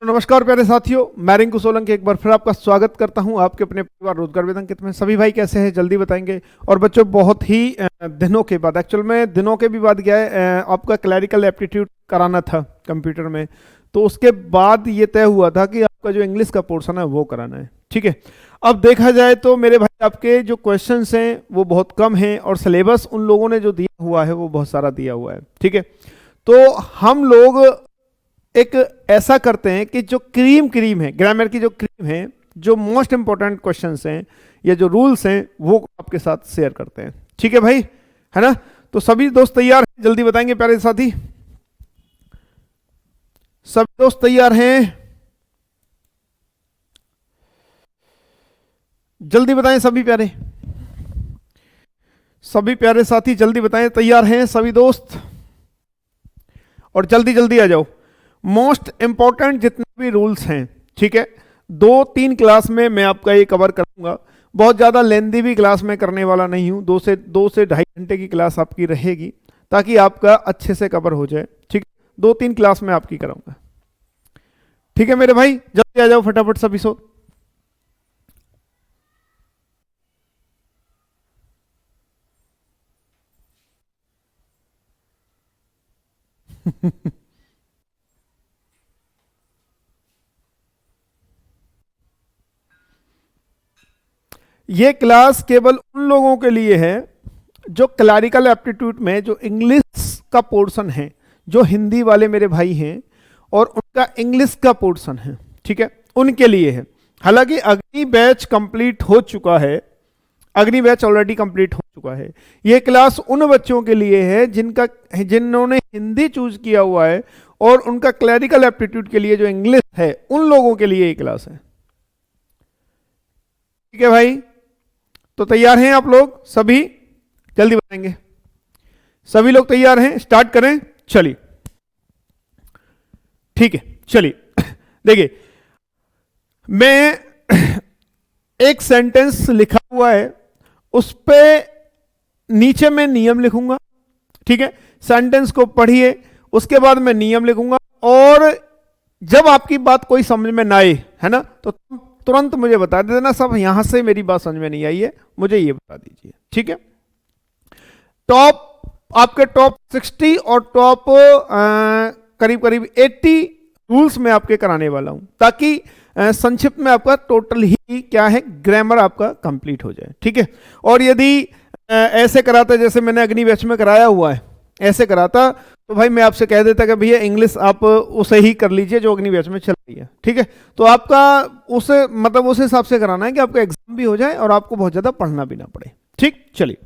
नमस्कार प्यारे साथियों, मैं रिंकू सोलंकी एक बार फिर आपका स्वागत करता हूं आपके अपने परिवार रोजगार वेदांकित में। सभी भाई कैसे हैं जल्दी बताएंगे। और बच्चों बहुत ही दिनों के बाद, एक्चुअल में दिनों के भी बाद क्या है, आपका क्लैरिकल एप्टीट्यूड कराना था कंप्यूटर में। तो उसके बाद ये तय हुआ था कि आपका जो इंग्लिश का पोर्शन है वो कराना है। ठीक है, अब देखा जाए तो मेरे भाई आपके जो क्वेश्चन हैं वो बहुत कम हैं और सिलेबस उन लोगों ने जो दिया हुआ है वो बहुत सारा दिया हुआ है। ठीक है, तो हम लोग एक ऐसा करते हैं कि जो क्रीम क्रीम है, ग्रामर की जो क्रीम है, जो मोस्ट इंपॉर्टेंट क्वेश्चंस हैं या जो रूल्स हैं वो आपके साथ शेयर करते हैं। ठीक है भाई, है ना। तो सभी दोस्त तैयार हैं, जल्दी बताएंगे प्यारे साथी। सभी दोस्त तैयार हैं, जल्दी बताएं सभी प्यारे। सभी प्यारे साथी जल्दी बताएं, तैयार हैं सभी दोस्त, और जल्दी जल्दी आ जाओ। मोस्ट इंपॉर्टेंट जितने भी रूल्स हैं, ठीक है, 2-3 क्लास में मैं आपका ये कवर करूंगा। बहुत ज़्यादा लेंदी भी क्लास में करने वाला नहीं हूँ, 2 से 2.5 घंटे की क्लास आपकी रहेगी ताकि आपका अच्छे से कवर हो जाए। ठीक है, 2-3 क्लास में आपकी कराऊंगा। ठीक है मेरे भाई, जल्दी आ जाओ फटाफट सभी सो। ये क्लास केवल उन लोगों के लिए है जो क्लैरिकल एप्टीट्यूड में जो इंग्लिश का पोर्शन है, जो हिंदी वाले मेरे भाई हैं और उनका इंग्लिश का पोर्शन है, ठीक है, उनके लिए है। हालांकि अग्नि बैच कंप्लीट हो चुका है, अग्नि बैच ऑलरेडी कंप्लीट हो चुका है। ये क्लास उन बच्चों के लिए है जिन्होंने हिंदी चूज किया हुआ है और उनका क्लैरिकल एप्टीट्यूड के लिए जो इंग्लिश है, उन लोगों के लिए ये क्लास है। ठीक है भाई, तो तैयार हैं आप लोग सभी, जल्दी बताएंगे। सभी लोग तैयार हैं, स्टार्ट करें, चलिए। ठीक है, चलिए देखिए, मैं एक सेंटेंस लिखा हुआ है, उस पे नीचे मैं नियम लिखूंगा। ठीक है, सेंटेंस को पढ़िए, उसके बाद मैं नियम लिखूंगा, और जब आपकी बात कोई समझ में ना आए, है ना, तो तुरंत मुझे बता देना सब यहां से मेरी बात समझ में नहीं आई है, मुझे ये बता दीजिए। ठीक है, टॉप आपके टॉप 60 और टॉप करीब करीब 80 रूल्स में आपके कराने वाला हूं, ताकि संक्षिप्त में आपका टोटल ही क्या है, ग्रामर आपका कंप्लीट हो जाए। ठीक है, और यदि ऐसे कराता जैसे मैंने अग्नि बैच में कराया हुआ है, ऐसे कराता तो भाई मैं आपसे कह देता कि भैया इंग्लिश आप उसे ही कर लीजिए जो अग्नि बैच में चल रही है। ठीक है, तो आपका उसे मतलब उस हिसाब से कराना है कि आपका एग्जाम भी हो जाए और आपको बहुत ज्यादा पढ़ना भी ना पड़े। ठीक, चलिए,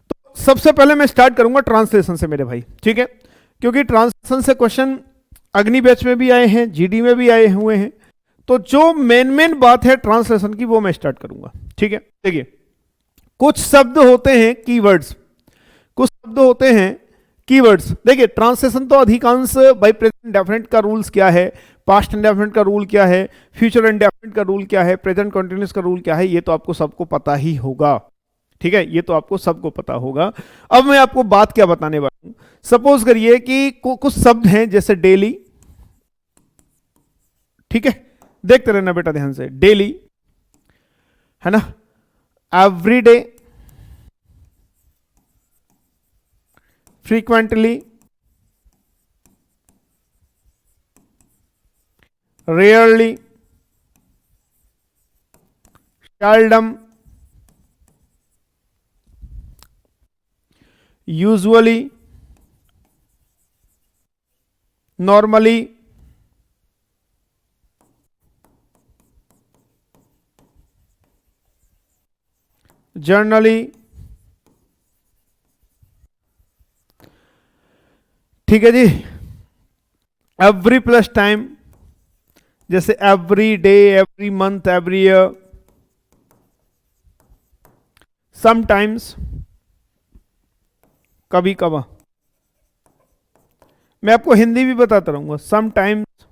तो सबसे पहले मैं स्टार्ट करूंगा ट्रांसलेशन से मेरे भाई। ठीक है, क्योंकि ट्रांसलेशन से क्वेश्चन अग्नि बैच में भी आए हैं, जीडी में भी आए हुए हैं, तो जो मेन मेन बात है ट्रांसलेशन की वो मैं स्टार्ट करूंगा। ठीक है, देखिए, कुछ शब्द होते हैं कीवर्ड्स, कुछ शब्द होते हैं कीवर्ड्स। देखिए, ट्रांसलेशन तो अधिकांश बाई प्रेजेंट डेफिनेट का रूल्स क्या है, पास्ट इंडेफिनेट का रूल क्या है, फ्यूचर इंडेफिनेट का रूल क्या है, प्रेजेंट कंटिन्यूस का रूल क्या है, ये तो आपको सबको पता ही होगा। ठीक है, ये तो आपको सबको पता होगा। अब मैं आपको बात क्या बताने वाला हूं, सपोज करिए कि कुछ शब्द हैं जैसे डेली। ठीक है, देखते रहना बेटा ध्यान से, डेली, है ना, everyday, frequently, rarely, seldom, usually, normally, generally. ठीक है जी, एवरी प्लस टाइम, जैसे every day, every month, every year, sometimes, कभी कभार। मैं आपको हिंदी भी बताता रहूंगा, समटाइम्स,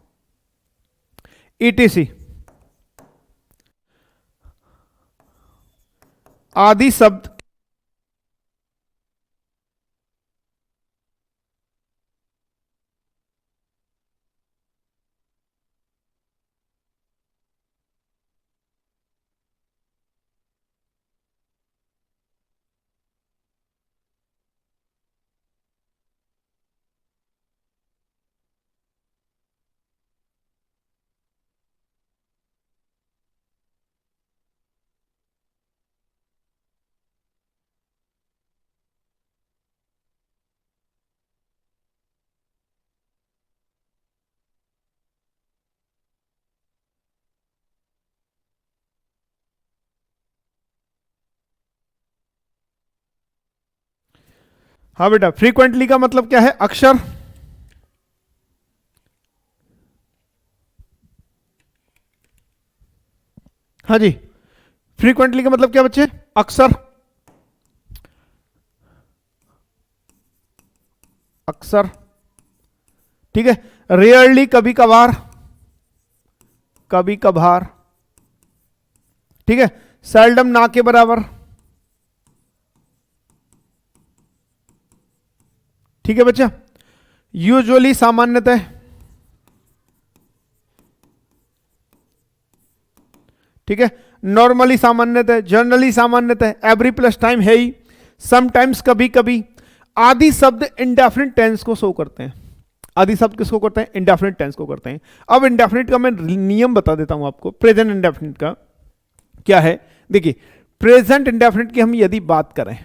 ईटीसी आदि शब्द हाँ बेटा, फ्रीक्वेंटली का मतलब क्या है? अक्सर। हाँ जी, फ्रीक्वेंटली का मतलब क्या बच्चे? अक्सर। अक्सर, ठीक है। रेयरली कभी कभार, कभी कभार, ठीक है। सेल्डम ना के बराबर, ठीक है बच्चा। यूजुअली सामान्यतः, ठीक है। नॉर्मली सामान्यतः, जनरली सामान्यतः, एवरी प्लस टाइम है ही, समटाइम्स कभी कभी। आदि शब्द इंडेफिनिट टेंस को शो करते हैं। आदि शब्द किसको करते हैं? इंडेफिनिट टेंस को करते हैं। अब इंडेफिनिट का मैं नियम बता देता हूं आपको। प्रेजेंट इंडेफिनिट का क्या है? देखिए, प्रेजेंट इंडेफिनिट की हम यदि बात करें,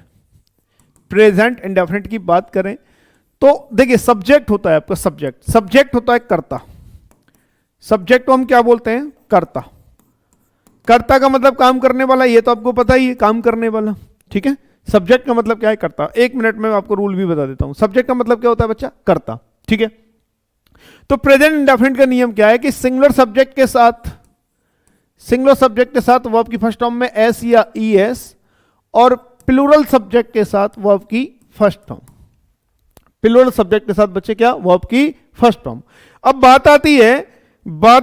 प्रेजेंट इंडेफिनिट की बात करें तो देखिए, सब्जेक्ट होता है आपका, सब्जेक्ट। सब्जेक्ट होता है कर्ता। सब्जेक्ट को हम क्या बोलते हैं? कर्ता। कर्ता का मतलब काम करने वाला, ये तो आपको पता ही है, काम करने वाला, ठीक है। सब्जेक्ट का मतलब क्या है? कर्ता। एक मिनट में आपको रूल भी बता देता हूं। सब्जेक्ट का मतलब क्या होता है बच्चा? कर्ता, ठीक है। तो प्रेजेंट इंडेफिनिट का नियम क्या है कि सिंगुलर सब्जेक्ट के साथ, सिंगुलर सब्जेक्ट के साथ वर्ब की फर्स्ट फॉर्म में एस या ई एस, और प्लूरल सब्जेक्ट के साथ वर्ब की फर्स्ट फॉर्म। प्लूरल सब्जेक्ट के साथ बच्चे क्या? वर्ब की फर्स्ट फॉर्म। अब बात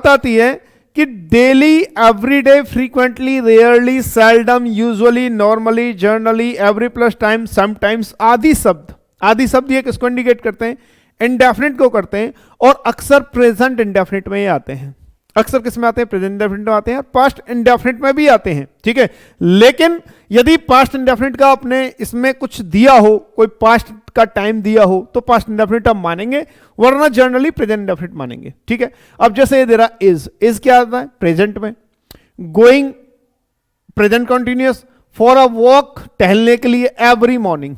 आती है कि daily, everyday, frequently, rarely, seldom, usually, normally, generally, every plus time, sometimes, आदि शब्द। आदि शब्द ये किसको इंडिकेट करते हैं? इंडेफिनिट को करते हैं, और अक्सर प्रेजेंट इंडेफिनिट में ही आते हैं। अक्सर किस में आते हैं? प्रेजेंट इंडेफिनिट में आते हैं, और पास्ट इंडेफिनिट में भी आते हैं, ठीक है। लेकिन यदि पास्ट इंडेफिनिट का आपने इसमें कुछ दिया हो, कोई पास्ट का टाइम दिया हो, तो पास्ट इंडेफिनिट हम मानेंगे, वरना जनरली प्रेजेंट इंडेफिनिट मानेंगे, ठीक है। अब जैसे ये दे रहा इज क्या आता है? प्रेजेंट में। Going, present continuous. For a walk, टहलने के लिए, एवरी मॉर्निंग।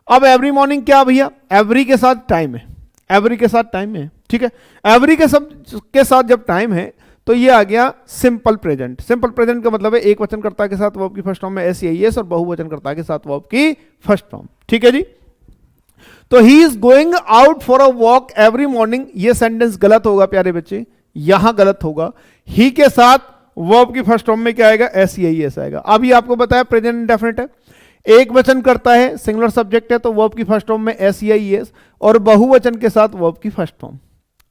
अब एवरी मॉर्निंग क्या भैया? एवरी के साथ टाइम है, एवरी के साथ टाइम है, ठीक है। एवरी के साथ जब टाइम है तो ये आ गया सिंपल प्रेजेंट। सिंपल प्रेजेंट का मतलब है एक वचनकर्ता के साथ वर्ब की फर्स्ट फॉर्म में एस या एस, और बहुवचनकर्ता के साथ वर्ब की फर्स्ट फॉर्म, ठीक है जी। तो he is going out for a walk every morning, ये सेंटेंस गलत होगा प्यारे बच्चे, यहां गलत होगा। ही के साथ वर्ब की फर्स्ट फॉर्म में क्या आएगा? एस या एस आएगा। अभी आपको बताया प्रेजेंट इंडेफिनिट है, एक वचन करता है, सिंगुलर सब्जेक्ट है, तो वर्ब की फर्स्ट फॉर्म में एस या एस, और बहुवचन के साथ वर्ब की फर्स्ट फॉर्म,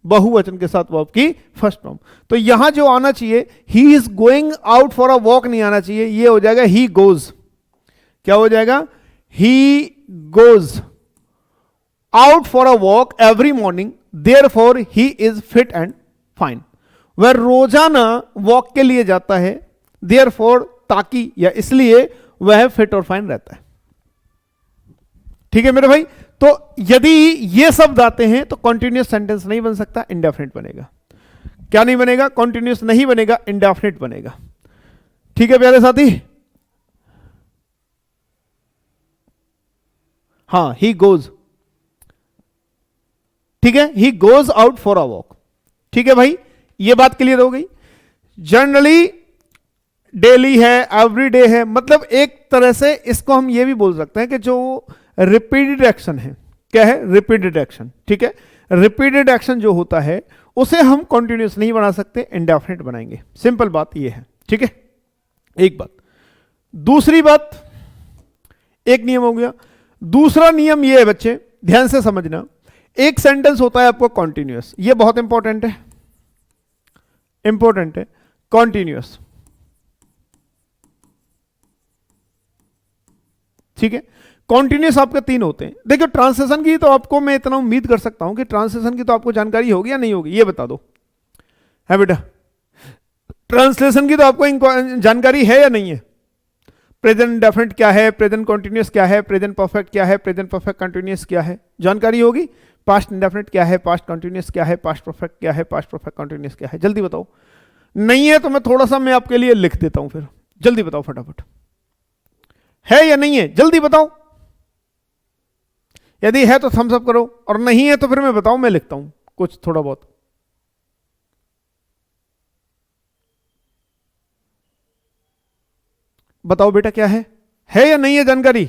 बहुवचन के साथ वर्ब की फर्स्ट फॉर्म। तो यहां जो आना चाहिए, he is going out for a walk, नहीं आना चाहिए, ये हो जाएगा ही गोज। क्या हो जाएगा? He goes out for a walk every morning, therefore he is fit and fine. वह रोजाना वॉक के लिए जाता है, देयरफॉर, ताकि या इसलिए, वह फिट और फाइन रहता है, ठीक है मेरे भाई। तो यदि ये शब्द आते हैं तो कॉन्टिन्यूस सेंटेंस नहीं बन सकता, इंडेफिनिट बनेगा। क्या नहीं बनेगा? कॉन्टिन्यूस नहीं बनेगा, इंडेफिनिट बनेगा, ठीक है प्यारे साथी। हाँ, ही गोज, ठीक है, he goes out for a walk, ठीक है भाई, ये बात क्लियर हो गई। जनरली डेली है, एवरी डे है, मतलब एक तरह से इसको हम ये भी बोल सकते हैं कि जो रिपीटेड एक्शन है, क्या है? रिपीटेड एक्शन, ठीक है। रिपीटेड एक्शन जो होता है उसे हम कंटिन्यूअस नहीं बना सकते, इंडेफिनिट बनाएंगे, सिंपल बात ये है, ठीक है। एक बात। दूसरी बात, एक नियम हो गया। दूसरा नियम ये है बच्चे, ध्यान से समझना, एक सेंटेंस होता है आपको कॉन्टिन्यूअस, ये बहुत इंपॉर्टेंट है, इंपॉर्टेंट है, कॉन्टिन्यूअस, ठीक है। कॉन्टिन्यूस आपके तीन होते हैं। देखिए, ट्रांसलेशन की तो आपको मैं इतना उम्मीद कर सकता हूं कि ट्रांसलेशन की तो आपको जानकारी होगी या नहीं होगी, ये बता दो, है बेटा? ट्रांसलेशन की तो आपको जानकारी है या नहीं है? प्रेजेंट इंडेफिनिट क्या है, प्रेजेंट कॉन्टिन्यूस क्या है, प्रेजेंट परफेक्ट क्या है, प्रेजेंट परफेक्ट कंटिन्यूस क्या है, जानकारी होगी। पास्ट इंडेफिनिट क्या है, पास्ट कॉन्टिन्यूस क्या है, पास्ट परफेक्ट क्या है, पास्ट परफेक्ट कंटिन्यूस क्या है, जल्दी बताओ। नहीं है तो मैं थोड़ा सा मैं आपके लिए लिख देता हूं, फिर जल्दी बताओ फटाफट, है या नहीं है, जल्दी बताओ। यदि है तो थम्स अप करो, और नहीं है तो फिर मैं बताऊं, मैं लिखता हूं कुछ थोड़ा बहुत। बताओ बेटा, क्या है या नहीं है जानकारी?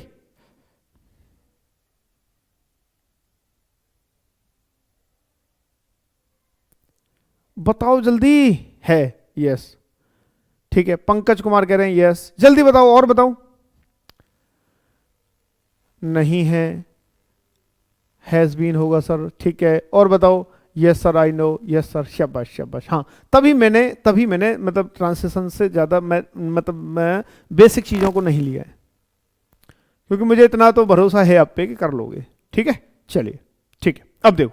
बताओ जल्दी। है, यस, ठीक है। पंकज कुमार कह रहे हैं यस, जल्दी बताओ, और बताओ। नहीं है, हैज बीन होगा सर, ठीक है। और बताओ। Yes sir, I know, yes sir, शाबाश शाबाश। हाँ, तभी मैंने मतलब ट्रांसलेशन से ज्यादा मैं बेसिक चीजों को नहीं लिया है, क्योंकि मुझे इतना तो भरोसा है आप पे कि कर लोगे। ठीक है, चलिए, ठीक है। अब देखो,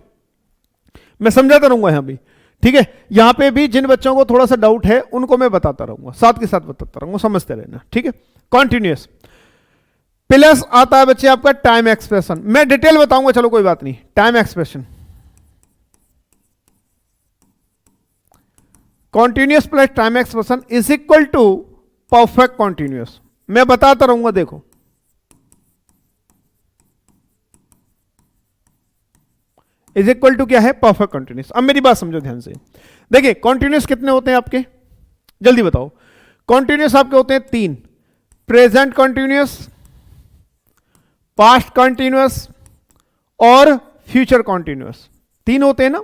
मैं समझाता रहूंगा यहां भी, ठीक है। यहां पे भी जिन बच्चों को थोड़ा सा डाउट है उनको मैं बताता रहूंगा, साथ के साथ बताता रहूंगा, समझते रहना, ठीक है। कॉन्टिन्यूअस प्लस आता है बच्चे आपका टाइम एक्सप्रेशन। मैं डिटेल बताऊंगा, चलो कोई बात नहीं। Time expression, continuous plus time expression is equal to perfect continuous. मैं बताता रहूंगा, देखो इज इक्वल टू क्या है, परफेक्ट कॉन्टिन्यूअस। अब मेरी बात समझो ध्यान से, देखिए कॉन्टिन्यूअस कितने होते हैं आपके, जल्दी बताओ। कॉन्टिन्यूअस आपके होते हैं 3, प्रेजेंट कॉन्टिन्यूअस, पास्ट कॉन्टिन्यूअस और फ्यूचर कॉन्टिन्यूअस। 3 होते हैं ना,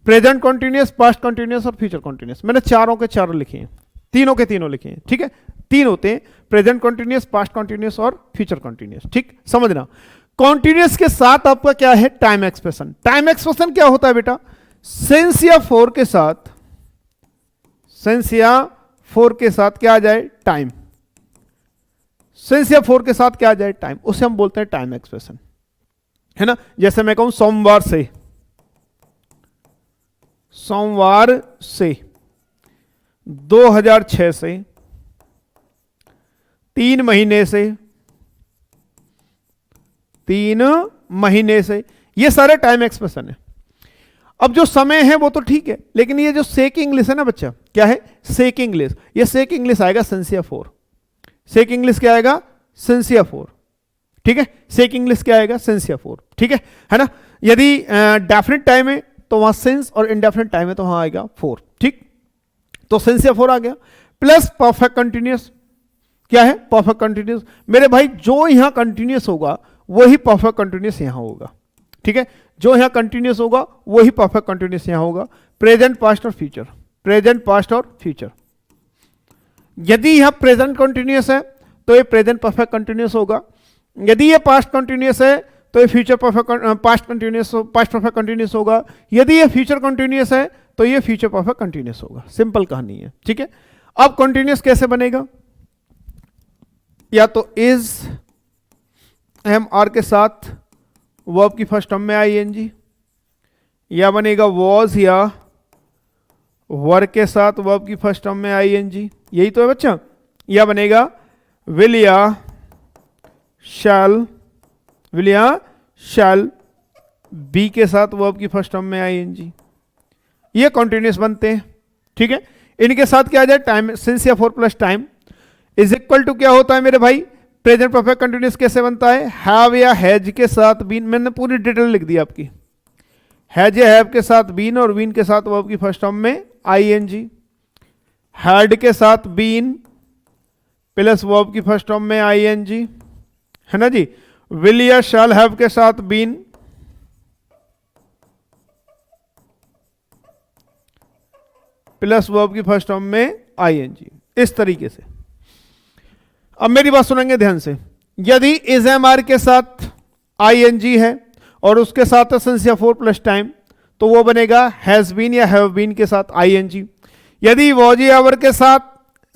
प्रेजेंट कॉन्टिन्यूअस, पास्ट कॉन्टिन्यूअस और फ्यूचर कॉन्टिन्यूअस। मैंने चारों के चारों लिखे हैं, तीनों के तीनों लिखे हैं, ठीक है। 3 होते हैं, प्रेजेंट कॉन्टिन्यूअस, पास्ट कॉन्टिन्यूअस और फ्यूचर कॉन्टिन्यूअस, ठीक, समझना। कॉन्टिन्यूअस के साथ आपका क्या है, टाइम एक्सप्रेशन। टाइम एक्सप्रेशन क्या होता है बेटा, सिंस या फोर के साथ, सिंस या फोर के साथ क्या आ जाए, टाइम। सिंस या फोर के साथ क्या आ जाए, टाइम, उसे हम बोलते हैं टाइम एक्सप्रेशन, है ना। जैसे मैं कहूं सोमवार से, सोमवार से, 2006 से, 3 महीने से, 3 महीने से, ये सारे टाइम एक्सप्रेशन है। अब जो समय है वो तो ठीक है, लेकिन ये जो सेक इंग्लिश है ना बच्चा, क्या है, सेक इंग्लिश। ये सेक इंग्लिश आएगा सिंसिया 4। सेक इंग्लिश क्या आएगा, सिंसिया 4, ठीक है। सेक इंग्लिश क्या आएगा, सिंसिया 4, ठीक है ना। यदि डेफिनेट टाइम है तो वहां सिंस, और इनडेफिनेट टाइम है तो वहां आएगा 4, ठीक। तो सिंसिया 4 आ गया, प्लस परफेक्ट कंटिन्यूअस। क्या है, परफेक्ट कंटिन्यूअस। मेरे भाई जो यहां कंटिन्यूअस होगा वही परफेक्ट कंटिन्यूअस यहां होगा, ठीक है। जो यहां कंटिन्यूअस होगा वही परफेक्ट कंटिन्यूअस यहां होगा। प्रेजेंट, पास्ट और फ्यूचर, प्रेजेंट, पास्ट और फ्यूचर। यदि यहां प्रेजेंट कंटिन्यूअस है तो ये प्रेजेंट परफेक्ट कंटिन्यूअस होगा। यदि ये पास्ट कंटिन्यूअस है तो ये future perfect, past continuous, past perfect continuous होगा। यदि ये फ्यूचर कंटिन्यूअस है तो ये फ्यूचर परफेक्ट कंटिन्यूअस होगा। सिंपल कहानी है, ठीक है। अब कंटिन्यूअस कैसे बनेगा, या तो इज एम आर के साथ वर्ब की फर्स्ट टर्म में आईएनजी, या बनेगा वॉज या वर के साथ वर्ब की फर्स्ट टर्म में आईएनजी, यही तो है बच्चा। या बनेगा विल या शैल, विल या शैल बी के साथ वर्ब की फर्स्ट टर्म में आईएनजी। ये कॉन्टिन्यूअस बनते हैं, ठीक है। इनके साथ क्या आ जाए, टाइम, सिंस या 4 plus time is equal to क्या होता है मेरे भाई, प्रेजेंट परफेक्ट कंटिन्यूअस कैसे बनता है, हैव या हैज के साथ बीन। मैंने पूरी डिटेल लिख दी आपकी। हैज या हैव के साथ बीन, और बीन के साथ वर्ब की फर्स्ट टर्म में आईएनजी। हैड के साथ बीन प्लस वर्ब की फर्स्ट टर्म में आईएनजी, है ना जी। विल या शैल हैव के साथ बीन प्लस वर्ब की फर्स्ट टर्म में आईएनजी, इस तरीके से। अब मेरी बात सुनेंगे ध्यान से। यदि इज एम आर के साथ आईएनजी है और उसके साथ सिंस या 4 प्लस टाइम, तो वो बनेगा हैज बीन या हैव बीन के साथ आईएनजी। यदि वॉज या वर के साथ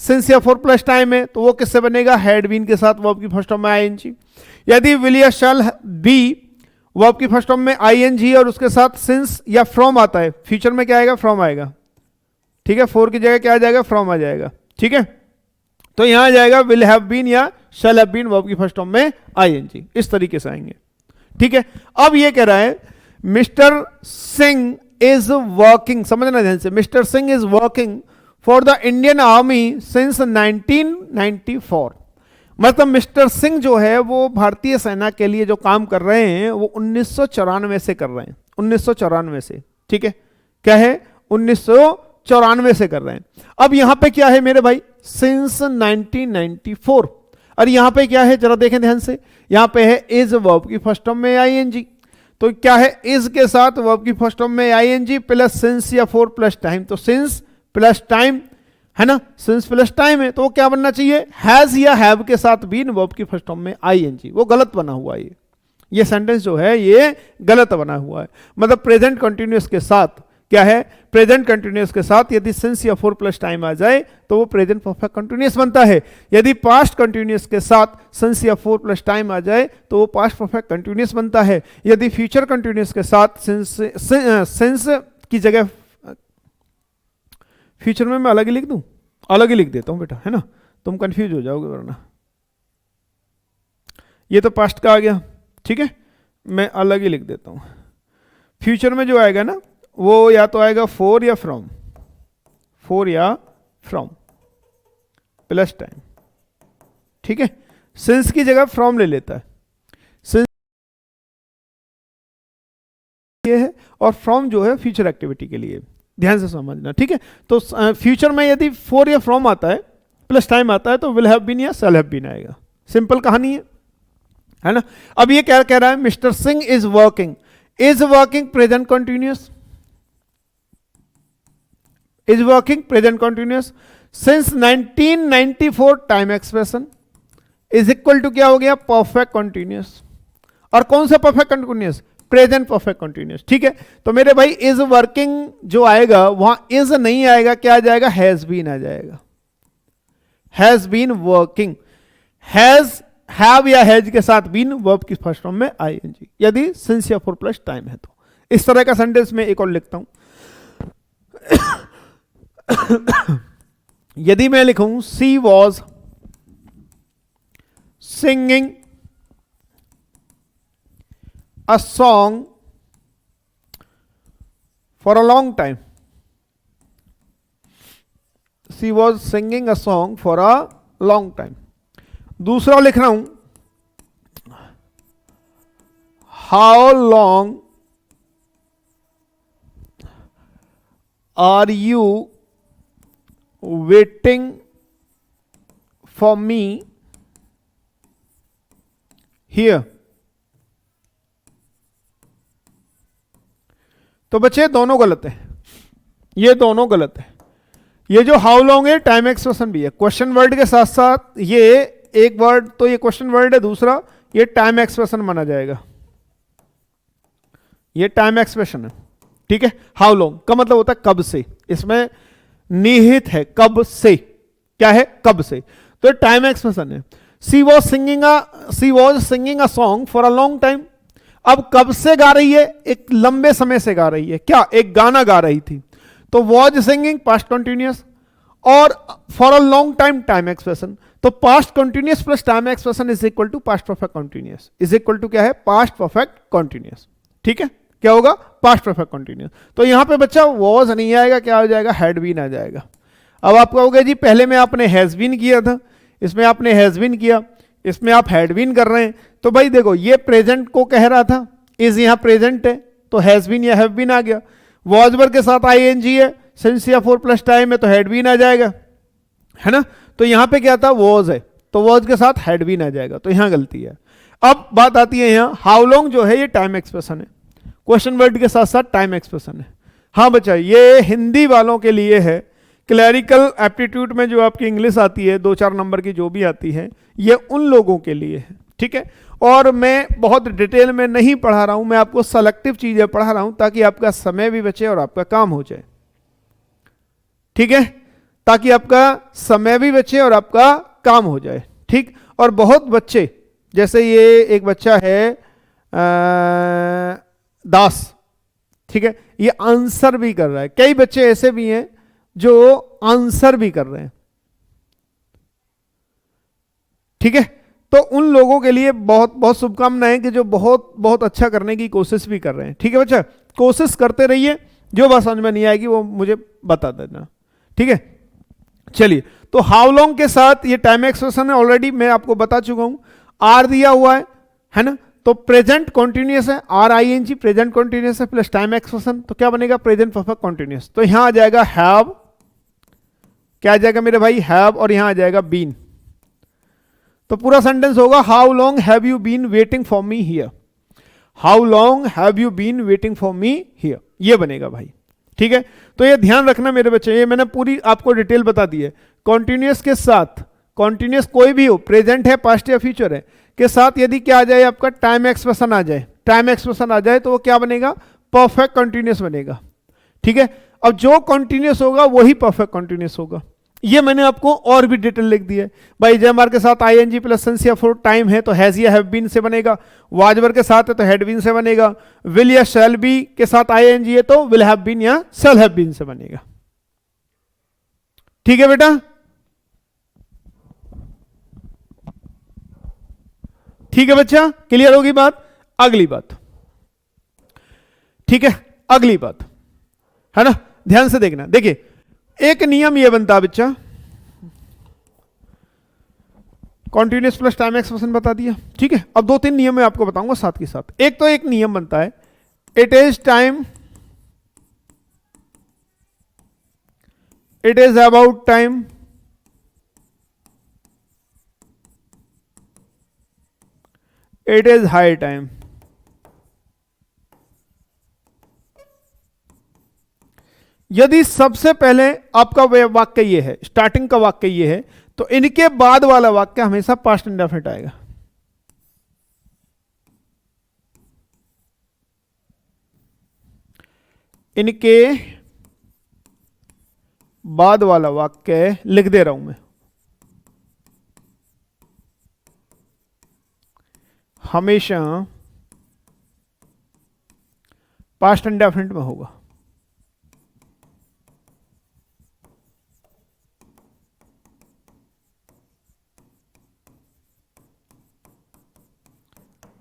सिंस या 4 प्लस टाइम है तो वो किससे बनेगा, हैड बीन के साथ वर्ब की फर्स्ट टर्म में आईएनजी। यदि विल या शैल बी वर्ब की फर्स्ट टर्म में आईएनजी और उसके साथ सिंस या फ्रॉम आता है, फ्यूचर में क्या आएगा, फ्रॉम आएगा, ठीक है। 4 की जगह क्या आ जाएगा, फ्रॉम आ जाएगा, ठीक है। तो यहां आ जाएगा विल हैव बीन या शैल हैव बीन वर्ब की फर्स्ट टर्म में आईएनजी, इस तरीके से आएंगे, ठीक है। अब ये कह रहा है मिस्टर सिंह इज वर्किंग, समझना ध्यान से, mister Singh is working for the Indian army since 1994। मतलब मिस्टर सिंह जो है वो भारतीय सेना के लिए जो काम कर रहे हैं वो 1994 से कर रहे हैं, 1994 से, ठीक है। क्या है, 1994 से कर रहे हैं। अब यहां पे क्या है मेरे भाई, सिंस 1994, और यहां पे क्या है जरा देखें ध्यान से, यहां पे है इज वर्ब की फर्स्ट टर्म में आईएनजी। तो क्या है, इज के साथ वर्ब की फर्स्ट फॉर्म में आईएनजी प्लस सिंस या फॉर प्लस टाइम, तो सिंस प्लस टाइम है ना, सिंस प्लस टाइम है, तो वो क्या बनना चाहिए, हैज या हैव के साथ बीन वर्ब की फर्स्ट फॉर्म में आईएनजी। वो गलत बना हुआ है, ये सेंटेंस जो है ये गलत बना हुआ है। मतलब प्रेजेंट कंटिन्यूअस के साथ क्या है, प्रेजेंट कंटिन्यूअस के साथ यदि सिंस या फॉर प्लस टाइम आ जाए तो वो प्रेजेंट परफेक्ट कंटिन्यूअस बनता है। यदि पास्ट कंटिन्यूअस के साथ सिंस या फॉर प्लस टाइम आ जाए तो वो पास्ट परफेक्ट कंटिन्यूअस बनता है। यदि फ्यूचर कंटिन्यूअस के साथ सिंस की जगह, फ्यूचर में मैं अलग ही लिख दूं, अलग ही लिख देता हूं बेटा, है ना, तुम कंफ्यूज हो जाओगे वरना। ये तो पास्ट का आ गया, ठीक है, मैं अलग ही लिख देता हूं। फ्यूचर में जो आएगा ना वो या तो आएगा फॉर या फ्रॉम, फॉर या फ्रॉम प्लस टाइम, ठीक है। सिंस की जगह फ्रॉम ले लेता है, सिंस ये है, और फ्रॉम जो है फ्यूचर एक्टिविटी के लिए, ध्यान से समझना, ठीक है। तो फ्यूचर में यदि फॉर या फ्रॉम आता है प्लस टाइम आता है तो विल हैव बीन या शैल हैव बीन आएगा, सिंपल कहानी है ना। अब ये क्या कह रहा है, mister Singh is working present continuous, is working present continuous since 1994 time expression is equal to क्या हो गया, परफेक्ट कंटिन्यूअस। और कौन सा perfect continuous, present perfect continuous, ठीक है। तो मेरे भाई इज वर्किंग जो आएगा वहां इज नहीं आएगा, क्या आ जाएगा, हैज बीन आ जाएगा, has been working, has have या हैज के साथ बीन वर्ब की फर्स्ट फॉर्म में आईएनजी, यदि सिंस या फॉर प्लस टाइम है तो। इस तरह का सेंटेंस में एक और लिखता हूं। यदि मैं लिखूं she was singing a song for a long time, she was singing a song for a long time. दूसरा लिख रहा हूं, how long are you waiting for me here. तो बच्चे दोनों गलत है, ये दोनों गलत है। ये जो हाउ लॉन्ग है टाइम एक्सप्रेशन भी है, क्वेश्चन वर्ड के साथ साथ ये एक वर्ड, तो ये क्वेश्चन वर्ड है, दूसरा ये टाइम एक्सप्रेशन माना जाएगा, ये टाइम एक्सप्रेशन है, ठीक है। हाउ लॉन्ग का मतलब होता है कब से, इसमें निहित है कब से, क्या है, कब से, तो टाइम एक्सप्रेशन है। She was singing a song for a long time, अब कब से गा रही है, एक लंबे समय से गा रही है, क्या, एक गाना गा रही थी, तो वॉज सिंगिंग पास्ट कंटिन्यूअस, और for a long time time expression, तो past continuous plus time expression is equal to past perfect continuous, is equal to क्या है, पास्ट परफेक्ट कंटिन्यूअस, ठीक है। क्या होगा, पास्ट परफेक्ट कंटिन्यूअस। तो यहां पे बच्चा वॉज नहीं आएगा, क्या हो जाएगा, हैड बीन आ जाएगा। अब आप कहोगे जी पहले में आपने हैज बीन किया था, इसमें आपने हैज बीन किया, इसमें आप हैड बीन कर रहे हैं। तो भाई देखो ये प्रेजेंट को कह रहा था, इज यहां प्रेजेंट है तो हैज बीन या हैव बीन आ गया, वॉज वर्ब के साथ आईएनजी है, सिंस या फॉर प्लस टाइम है तो हैड बीन आ जाएगा, है ना। तो यहां पे क्या था, वॉज है तो वॉज के साथ हैड बीन आ जाएगा, तो यहां गलती है। अब बात आती है यहां हाउ लॉन्ग जो है ये टाइम एक्सप्रेशन है, क्वेश्चन वर्ड के साथ साथ टाइम एक्सप्रेशन है। हाँ बच्चा ये हिंदी वालों के लिए है, क्लैरिकल एप्टीट्यूड में जो आपकी इंग्लिश आती है 2-4 नंबर की जो भी आती है ये उन लोगों के लिए है, ठीक है। और मैं बहुत डिटेल में नहीं पढ़ा रहा हूं, मैं आपको सेलेक्टिव चीजें पढ़ा रहा हूं ताकि आपका समय भी बचे और आपका काम हो जाए, ठीक है, ताकि आपका समय भी बचे और आपका काम हो जाए, ठीक। और बहुत बच्चे, जैसे ये एक बच्चा है दास, ठीक है, ये आंसर भी कर रहा है, कई बच्चे ऐसे भी हैं जो आंसर भी कर रहे हैं, ठीक है। तो उन लोगों के लिए बहुत बहुत शुभकामनाएं कि जो बहुत बहुत अच्छा करने की कोशिश भी कर रहे हैं, ठीक है बच्चा, कोशिश करते रहिए, जो बात समझ में नहीं आएगी वो मुझे बता देना, ठीक है। चलिए, तो हाउ लॉन्ग के साथ ये टाइम एक्सप्रेशन है, ऑलरेडी मैं आपको बता चुका हूं, आर दिया हुआ है ना, तो प्रेजेंट कॉन्टिन्यूअस है, are I N G present continuous है प्लस टाइम एक्सप्रेशन, तो क्या बनेगा, प्रेजेंट परफेक्ट कॉन्टिन्यूअस। तो यहां आ जाएगा हैव, क्या आ जाएगा मेरे भाई, हैव, और यहां आ जाएगा बीन। तो पूरा सेंटेंस होगा how long have you been waiting for me here, how long have you been waiting for me here, ये बनेगा भाई। ठीक है, तो ये ध्यान रखना मेरे बच्चे, ये मैंने पूरी आपको डिटेल बता दी है। कॉन्टिन्यूस के साथ, कॉन्टिन्यूस कोई भी हो, प्रेजेंट है, पास्ट या फ्यूचर है, के साथ यदि क्या आ जाए आपका टाइम एक्सप्रेशन आ जाए, टाइम एक्सप्रेशन आ जाए तो वो क्या बनेगा, परफेक्ट कंटिन्यूस बनेगा। ठीक है, अब जो कंटिन्यूस होगा वही परफेक्ट कंटिन्यूस होगा। ये मैंने आपको और भी डिटेल लिख दी है भाई। जेएमआर के साथ आईएनजी प्लस सेंस या फॉर टाइम है तो हैज या हैव बीन से बनेगा, वाजवर के साथ है तो हैड बीन से बनेगा, विल या शैल बी के साथ आईएनजी है तो विल हैव बीन या शैल हैव बीन से बनेगा। ठीक है बेटा, ठीक है बच्चा, क्लियर होगी बात। अगली बात, ठीक है, अगली बात है ना, ध्यान से देखना। देखिए एक नियम ये बनता है बच्चा, कॉन्टिन्यूस प्लस टाइम एक्सप्रेशन बता दिया। ठीक है, अब दो तीन नियम मैं आपको बताऊंगा साथ के साथ। एक तो एक नियम बनता है it is time, it is about time, it is high time. यदि सबसे पहले आपका वाक्य ये है, स्टार्टिंग का वाक्य ये है, तो इनके बाद वाला वाक्य हमेशा पास्ट इंडेफिनिट आएगा। इनके बाद वाला वाक्य लिख दे रहा हूं मैं, हमेशा पास्ट इंडेफिनिट में होगा।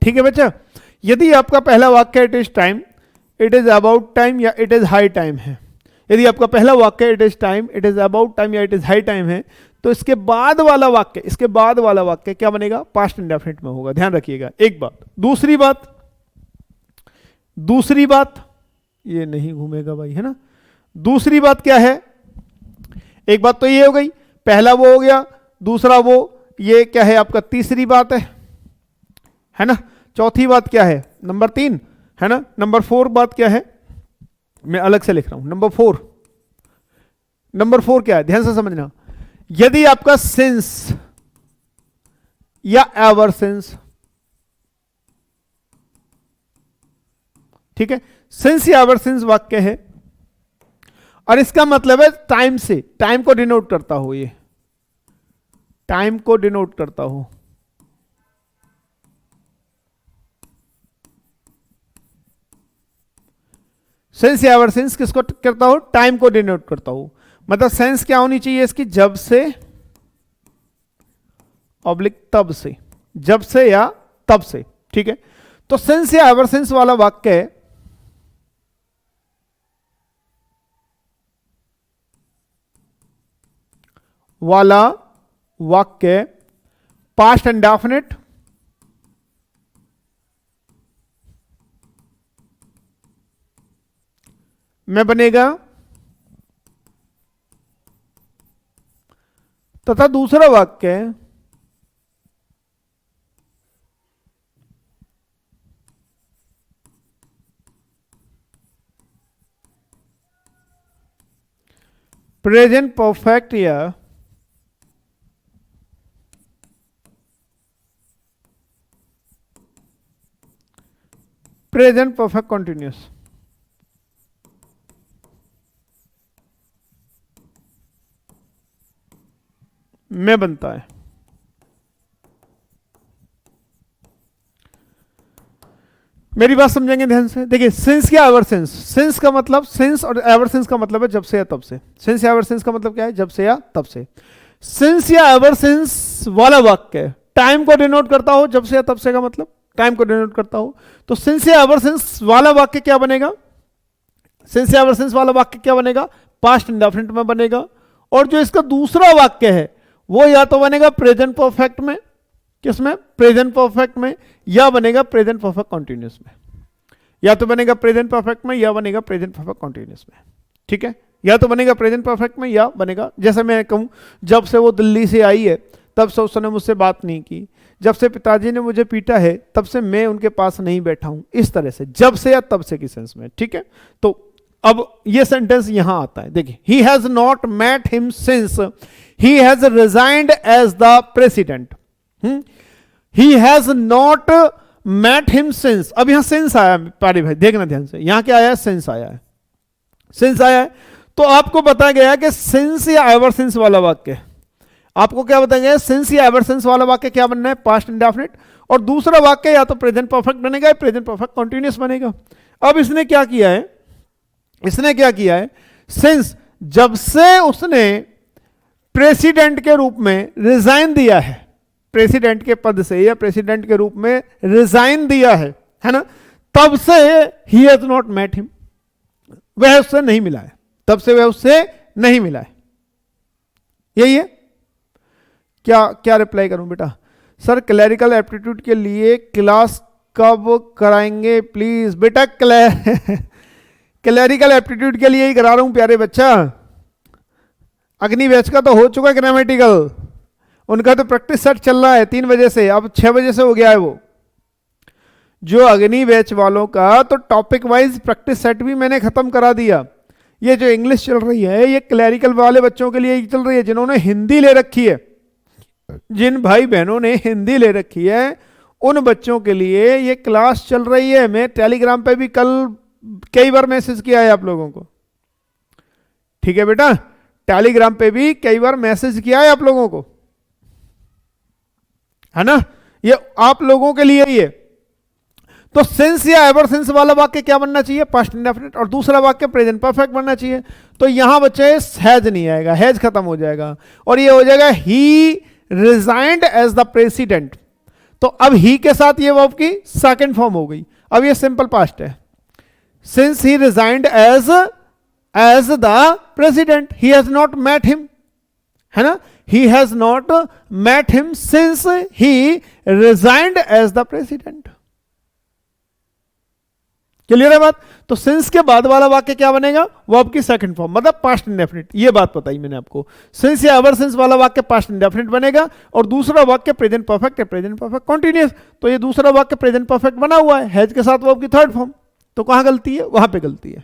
ठीक है बच्चा, यदि आपका पहला वाक्य it is time, it is about time या इट इज हाई टाइम है, यदि आपका पहला वाक्य it is time, it is about time या इट इज हाई टाइम है, तो इसके बाद वाला वाक्य, इसके बाद वाला वाक्य क्या बनेगा, पास्ट इंडेफिनिट में होगा। ध्यान रखिएगा एक बात। दूसरी बात, दूसरी बात, ये नहीं घूमेगा भाई, है ना। दूसरी बात क्या है, एक बात तो ये हो गई, पहला वो हो गया, दूसरा वो, ये क्या है आपका तीसरी बात है ना। चौथी बात क्या है, नंबर 3 है ना। नंबर 4 बात क्या है, मैं अलग से लिख रहा हूं। नंबर 4, नंबर 4 क्या है, ध्यान से समझना। यदि आपका सिंस या एवर सिंस, ठीक है, सिंस या एवर सिंस वाक्य है और इसका मतलब है टाइम से, टाइम को डिनोट करता हो, ये टाइम को डिनोट करता हो। सेंस या एवर सेंस किसको करता हो, टाइम को डिनोट करता हो। मतलब सेंस क्या होनी चाहिए इसकी, जब से ऑब्लिक तब से, जब से या तब से। ठीक है, तो सेंस या एवर सेंस वाला वाक्य पास्ट इंडेफिनिट में बनेगा, तथा दूसरा वाक्य प्रेजेंट परफेक्ट या प्रेजेंट परफेक्ट कंटिन्यूअस में बनता है। मेरी बात समझेंगे ध्यान से। देखिए सिंस क्या एवर सिंस, सिंस का मतलब, सिंस और एवर सिंस का मतलब है जब से या तब से। सिंस या एवर सिंस का मतलब क्या है, जब से या तब से। सिंस या एवर सिंस वाला वाक्य टाइम को डिनोट करता हो, जब से या तब से का मतलब टाइम को डिनोट करता हो, तो सिंस या एवर सिंस वाला वाक्य क्या बनेगा, सिंस या एवर सिंस वाला वाक्य क्या बनेगा, पास्ट इंडेफिनिट में बनेगा। और जो इसका दूसरा वाक्य है वो या तो बनेगा प्रेजेंट परफेक्ट में, किसमें, प्रेजेंट परफेक्ट में, या बनेगा प्रेजेंट परफेक्ट कंटीन्यूअस में। या तो बनेगा प्रेजेंट परफेक्ट में या बनेगा प्रेजेंट परफेक्ट कंटीन्यूअस में। ठीक है, या तो बनेगा प्रेजेंट परफेक्ट में या बनेगा, जैसे मैं कहूं जब से वो दिल्ली से आई है तब से उसने मुझसे बात नहीं की। जब से पिताजी ने मुझे पीटा है तब से मैं उनके पास नहीं बैठा हूं। इस तरह से जब से या तब से की सेंस में, ठीक है। तो अब ये सेंटेंस यहां आता है, देखिए, he has not met him since he has resigned as the president. He has not met him since, अब यहां सिंस आया प्यारे भाई, देखना ध्यान से, यहां क्या आया, सिंस आया है, सिंस आया है। तो आपको बताया गया कि सिंस या एवर सिंस वाला वाक्य, आपको क्या बताया गया, सिंस या एवर सिंस वाला वाक्य क्या बनना है, पास्ट इंडेफिनिट, और दूसरा वाक्य या तो प्रेजेंट परफेक्ट बनेगा या प्रेजेंट परफेक्ट कंटीन्यूअस बनेगा। अब इसने क्या किया है, इसने क्या किया है, सिंस जब से उसने प्रेसिडेंट के रूप में रिजाइन दिया है, प्रेसिडेंट के पद से या प्रेसिडेंट के रूप में रिजाइन दिया है ना, तब से he has not met him, वह उससे नहीं मिला है, तब से वह उससे नहीं मिला है। यही है। क्या क्या रिप्लाई करूं बेटा, सर क्लैरिकल एप्टीट्यूड के लिए क्लास कब कराएंगे प्लीज। बेटा क्लैरिकल एप्टीट्यूड के लिए ही करा रहा हूं प्यारे बच्चा, अग्नि बैच का तो हो चुका है ग्रामेटिकल, उनका तो प्रैक्टिस सेट चल रहा है 3 बजे से, अब 6 बजे से हो गया है वो। जो अग्नि बैच वालों का तो टॉपिक वाइज प्रैक्टिस सेट भी मैंने खत्म करा दिया। ये जो इंग्लिश चल रही है ये क्लैरिकल वाले बच्चों के लिए चल रही है, जिन्होंने हिंदी ले रखी है, जिन भाई बहनों ने हिंदी ले रखी है उन बच्चों के लिए ये क्लास चल रही है। मैं टेलीग्राम पे भी कल कई बार मैसेज किया है आप लोगों को, ठीक है बेटा, टेलीग्राम पे भी कई बार मैसेज किया है आप लोगों को, है ना, ये आप लोगों के लिए ही है। तो सिंस या एवर सिंस वाला वाक्य क्या बनना चाहिए, पास्ट इंडेफिनिट, और दूसरा वाक्य प्रेजेंट परफेक्ट बनना चाहिए। तो यहां बच्चे हैज नहीं आएगा, हैज खत्म हो जाएगा और ये हो जाएगा ही रिजाइंड एज द प्रेसिडेंट। तो अब ही के साथ ये वर्ब की सेकंड फॉर्म हो गई, अब ये सिंपल पास्ट है, since he resigned as the president, he has not met him, है ना, he has not met him since he resigned as the president. Clear है बात। तो सिंस के बाद वाला वाक्य क्या बनेगा, वर्ब की सेकंड फॉर्म, मतलब पास्ट इंडेफिनिट। ये बात बताई मैंने आपको, सिंस या एवर सिंस वाला वाक्य पास्ट इंडेफिनिट बनेगा और दूसरा वाक्य प्रेजेंट परफेक्ट है, प्रेजेंट परफेक्ट कंटीन्यूअस। तो ये दूसरा वाक्य प्रेजेंट परफेक्ट बना हुआ है, हैज के साथ वर्ब की थर्ड फॉर्म, तो कहां गलती है, वहां पे गलती है।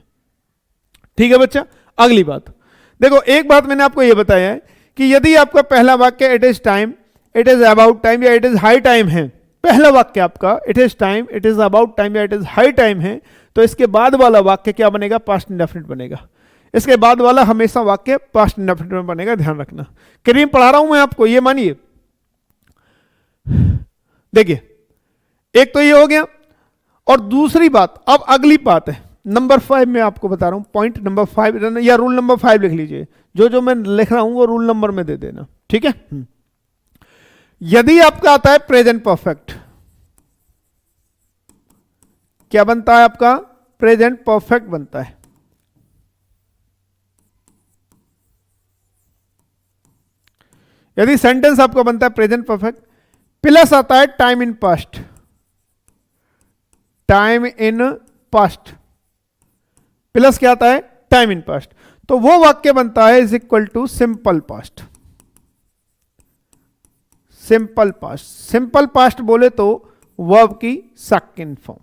ठीक है बच्चा। अगली बात देखो, एक बात मैंने आपको यह बताया है कि यदि आपका पहला वाक्य it is time, it is about time या इट इज हाई टाइम है, पहला वाक्य आपका it is time, it is about time या इट इज हाई टाइम है, तो इसके बाद वाला वाक्य क्या बनेगा, पास्ट इंडेफिनिट बनेगा। इसके बाद वाला हमेशा वाक्य पास्ट इंडेफिनिट में बनेगा, ध्यान रखना। करीब पढ़ा रहा हूं मैं आपको, ये मानिए। देखिए, एक तो ये हो गया, और दूसरी बात, अब अगली बात है नंबर 5 में आपको बता रहा हूं, पॉइंट नंबर 5 या रूल नंबर 5 लिख लीजिए, जो मैं लिख रहा हूं वो रूल नंबर में दे देना, ठीक है। यदि आपका आता है प्रेजेंट परफेक्ट, क्या बनता है आपका, प्रेजेंट परफेक्ट बनता है। यदि सेंटेंस आपका बनता है प्रेजेंट परफेक्ट, प्लस आता है time in past, time in past, plus क्या आता है, टाइम इन पास्ट, तो वो वाक्य बनता है is equal to simple past. Simple past, simple past बोले तो वर्ब की सेकंड फॉर्म।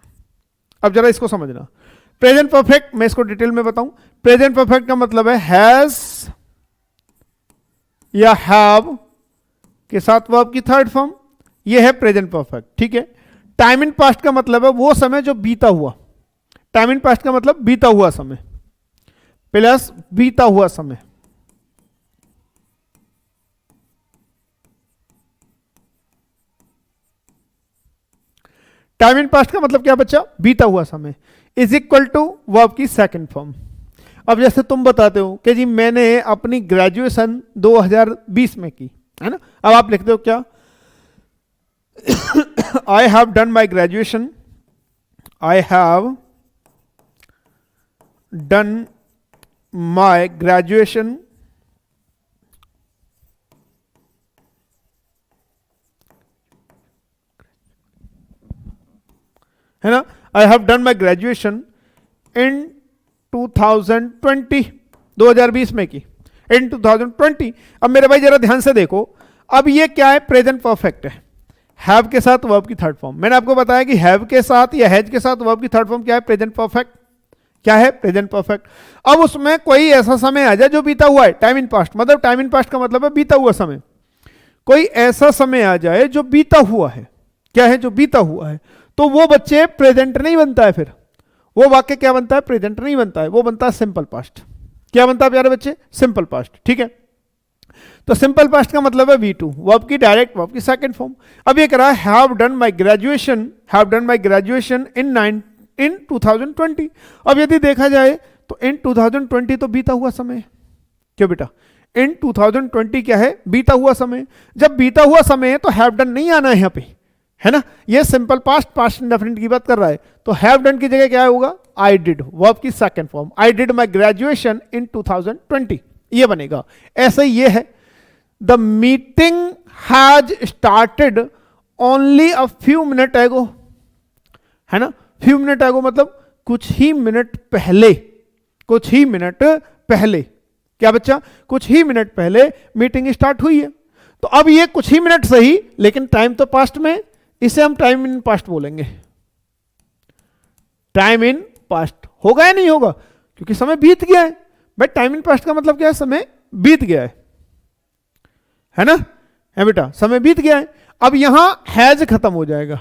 अब जरा इसको समझना, प्रेजेंट परफेक्ट मैं इसको डिटेल में बताऊं, प्रेजेंट परफेक्ट का मतलब है हैज या हैव के साथ वर्ब की थर्ड फॉर्म, ये है प्रेजेंट परफेक्ट, ठीक है। टाइम इन पास्ट का मतलब है वो समय जो बीता हुआ, टाइम इन पास्ट का मतलब बीता हुआ समय प्लस बीता हुआ समय। टाइम इन पास्ट का मतलब क्या बच्चा, बीता हुआ समय, इज इक्वल टू वर्ब की सेकंड फॉर्म। अब जैसे तुम बताते हो कि जी मैंने अपनी ग्रेजुएशन 2020 में की, है ना, अब आप लिखते हो क्या, I have done my graduation, I have done my graduation है ना, I have done my graduation in 2020, 2020 में की, इन 2020। अब मेरे भाई जरा ध्यान से देखो, अब ये क्या है, प्रेजेंट परफेक्ट है, हैव के साथ वर्ब की थर्ड फॉर्म। मैंने आपको बताया कि हैव के साथ या हैज के साथ वर्ब की थर्ड फॉर्म क्या है, प्रेजेंट परफेक्ट। क्या है, प्रेजेंट परफेक्ट। अब उसमें कोई ऐसा समय आ जाए जो बीता हुआ है, टाइम इन पास्ट, मतलब टाइम इन पास्ट का मतलब है बीता हुआ समय। कोई ऐसा समय आ जाए जो बीता हुआ है, क्या है, जो बीता हुआ है, तो वो बच्चे प्रेजेंट नहीं बनता है, फिर वो वाक्य क्या बनता है, प्रेजेंट नहीं बनता है, वो बनता है सिंपल पास्ट। क्या बनता है प्यारे बच्चे, सिंपल पास्ट। ठीक है, तो सिंपल पास्ट का मतलब है V2, वर्ब की डायरेक्ट, वर्ब की सेकंड फॉर्म। अब ये कह रहा है have done my graduation, have done my graduation in 2020। अब यदि देखा जाए तो इन 2020 तो बीता हुआ समय है, क्यों बेटा, इन 2020 क्या है, बीता हुआ समय। जब बीता हुआ समय है तो हैव डन नहीं आना है यहाँ पे, है ना, ये सिंपल पास्ट, पास्ट इंडेफिनिट की बात कर रहा है, तो हैव डन की जगह क्या होगा, आई डिड, वर्ब की second form, I did my graduation in 2020, ये बनेगा। ऐसे ये है, the meeting has started only a few minute एगो, है ना, फ्यू मिनट एगो मतलब कुछ ही मिनट पहले, कुछ ही मिनट पहले, क्या बच्चा, कुछ ही मिनट पहले मीटिंग स्टार्ट हुई है। तो अब ये कुछ ही मिनट सही, लेकिन टाइम तो पास्ट में, इसे हम टाइम इन पास्ट बोलेंगे। टाइम इन पास्ट होगा या नहीं होगा, क्योंकि समय बीत गया है भाई। टाइम इन पास्ट का मतलब क्या है, समय बीत गया है ना, है बेटा, समय बीत गया है। अब यहां हैज खत्म हो जाएगा,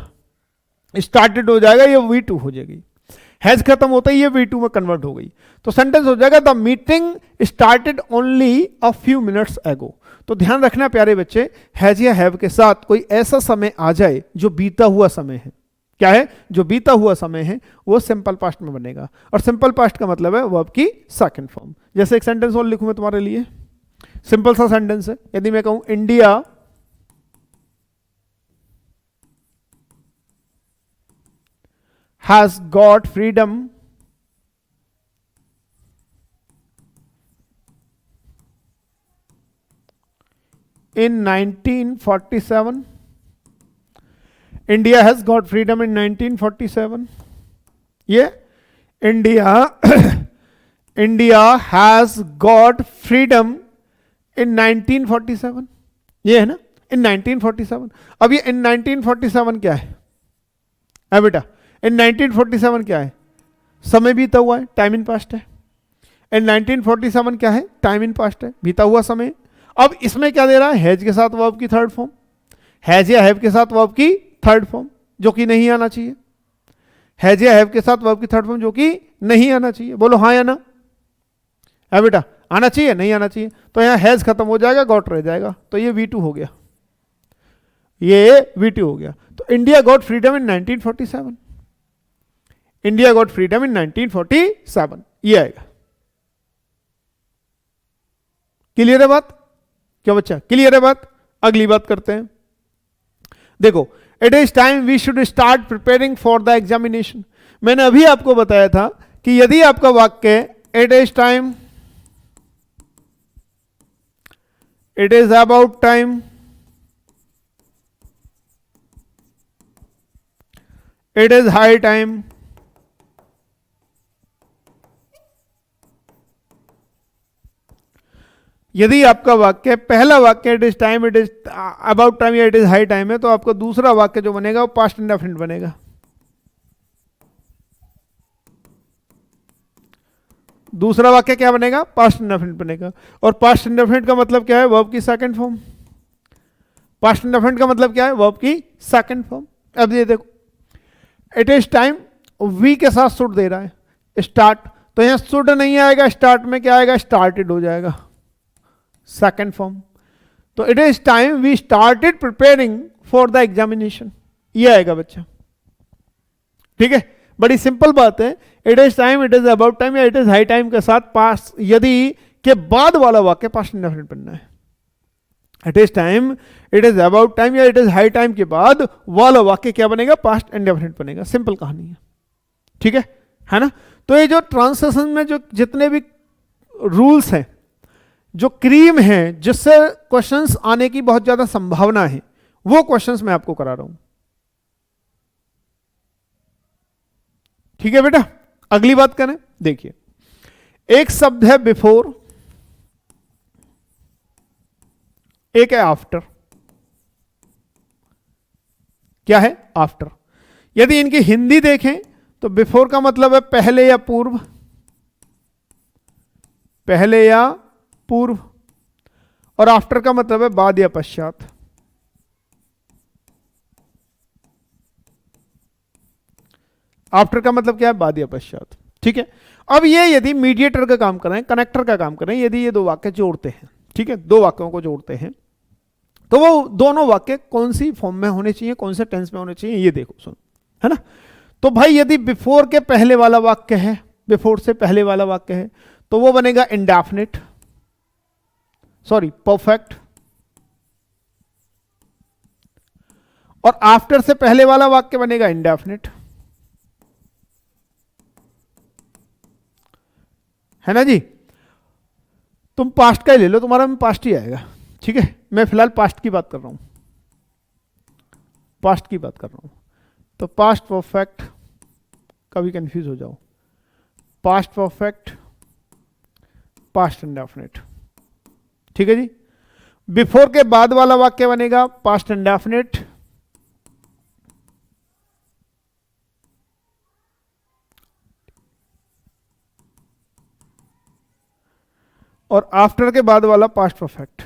स्टार्टेड हो जाएगा, ये V2 हो जाएगी। हैज खत्म होता ही ये V2 में कन्वर्ट हो गई, तो सेंटेंस हो जाएगा the meeting started only a few minutes एगो। तो ध्यान रखना प्यारे बच्चे, हैज या हैव के साथ कोई ऐसा समय आ जाए जो बीता हुआ समय है, क्या है, जो बीता हुआ समय है, वो सिंपल पास्ट में बनेगा। और सिंपल पास्ट का मतलब है वर्ब की सेकंड फॉर्म। जैसे एक सेंटेंस और लिखूं मैं तुम्हारे लिए, सिंपल सा सेंटेंस है। यदि मैं कहूं India has got freedom in 1947, India has got freedom in 1947, ये India has got freedom in 1947, ये है ना, in 1947। अब ये in 1947 क्या है बेटा, in 1947 क्या है, समय बीता हुआ है, टाइम इन पास्ट है। in 1947 क्या है, टाइम इन पास्ट है, बीता हुआ समय। अब इसमें क्या दे रहा है, हैज के साथ वर्ब की थर्ड फॉर्म, हैज या हैव के साथ वर्ब की थर्ड फॉर्म, जो कि नहीं आना चाहिए। हैज या हैव के साथ वर्ब की थर्ड फॉर्म जो कि नहीं आना चाहिए, बोलो हाँ या ना, है बेटा, आना चाहिए, नहीं आना चाहिए। तो यहां हैज खत्म हो जाएगा, गॉट रह जाएगा, तो ये V2 हो गया, ये V2 हो गया। तो इंडिया गॉट फ्रीडम इन 1947, इंडिया गॉट फ्रीडम इन 1947, ये आएगा। क्लियर है बात, क्या बच्चा, क्लियर है बात। अगली बात करते हैं, देखो, it is time we should start preparing for the examination. मैंने अभी आपको बताया था कि यदि आपका वाक्य it is time, it is about time, it is high time, यदि आपका वाक्य पहला वाक्य it is time, it is about time या इट इज हाई टाइम है, तो आपका दूसरा वाक्य जो बनेगा वो पास्ट इंडेफिनिट बनेगा। दूसरा वाक्य क्या बनेगा, पास्ट इंडेफिनिट बनेगा। और पास्ट इंडेफिनिट का मतलब क्या है, वर्ब की सेकंड फॉर्म। पास्ट इंडेफिनिट का मतलब क्या है, वर्ब की सेकंड फॉर्म। अब ये देखो, इट इज टाइम, वी के साथ शुड दे रहा है, स्टार्ट, तो यहां शुड नहीं आएगा, स्टार्ट में क्या आएगा, स्टार्टेड हो जाएगा, सेकंड फॉर्म। तो it is time we started preparing for the examination, ये आएगा बच्चा। ठीक है, बड़ी सिंपल बात है। It is time, it is about time या इट इज हाई टाइम के साथ पास्ट यदि के बाद वाला वाक्य पास्ट इंडेफिनिट बनना है। It is time, it is about time या इट इज हाई टाइम के बाद वाला वाक्य क्या बनेगा, पास्ट इंडेफिनिट बनेगा। सिंपल कहानी है, ठीक है ना। तो ये जो ट्रांसलेशन में जो जितने भी रूल्स हैं, जो क्रीम है, जिससे क्वेश्चंस आने की बहुत ज्यादा संभावना है, वो क्वेश्चंस मैं आपको करा रहा हूं। ठीक है बेटा, अगली बात करें, देखिए, एक शब्द है बिफोर, एक है आफ्टर। क्या है? आफ्टर। यदि इनकी हिंदी देखें तो बिफोर का मतलब है पहले या पूर्व, पहले या पूर्व, और आफ्टर का मतलब है बाद या पश्चात। आफ्टर का मतलब क्या है? बाद या पश्चात। ठीक है, अब ये यदि मीडिएटर का काम कर रहे हैं, कनेक्टर का काम कर रहे हैं, यदि ये दो वाक्य जोड़ते हैं, ठीक है, दो वाक्यों को जोड़ते हैं, तो वो दोनों वाक्य कौन सी फॉर्म में होने चाहिए, कौन से टेंस में होने चाहिए, ये देखो, सुन, है ना। तो भाई यदि बिफोर के पहले वाला वाक्य है, बिफोर से पहले वाला वाक्य है, तो वो बनेगा इंडेफिनिट, सॉरी परफेक्ट, और आफ्टर से पहले वाला वाक्य बनेगा इंडेफिनिट, है ना जी। तुम पास्ट का ही ले लो, तुम्हारा में पास्ट ही आएगा, ठीक है। मैं फिलहाल पास्ट की बात कर रहा हूं, पास्ट की बात कर रहा हूं। तो पास्ट परफेक्ट, कभी कंफ्यूज हो जाओ, पास्ट परफेक्ट, पास्ट इंडेफिनिट, ठीक है जी। बिफोर के बाद वाला वाक्य बनेगा पास्ट इंडेफिनिट, और आफ्टर के बाद वाला पास्ट परफेक्ट।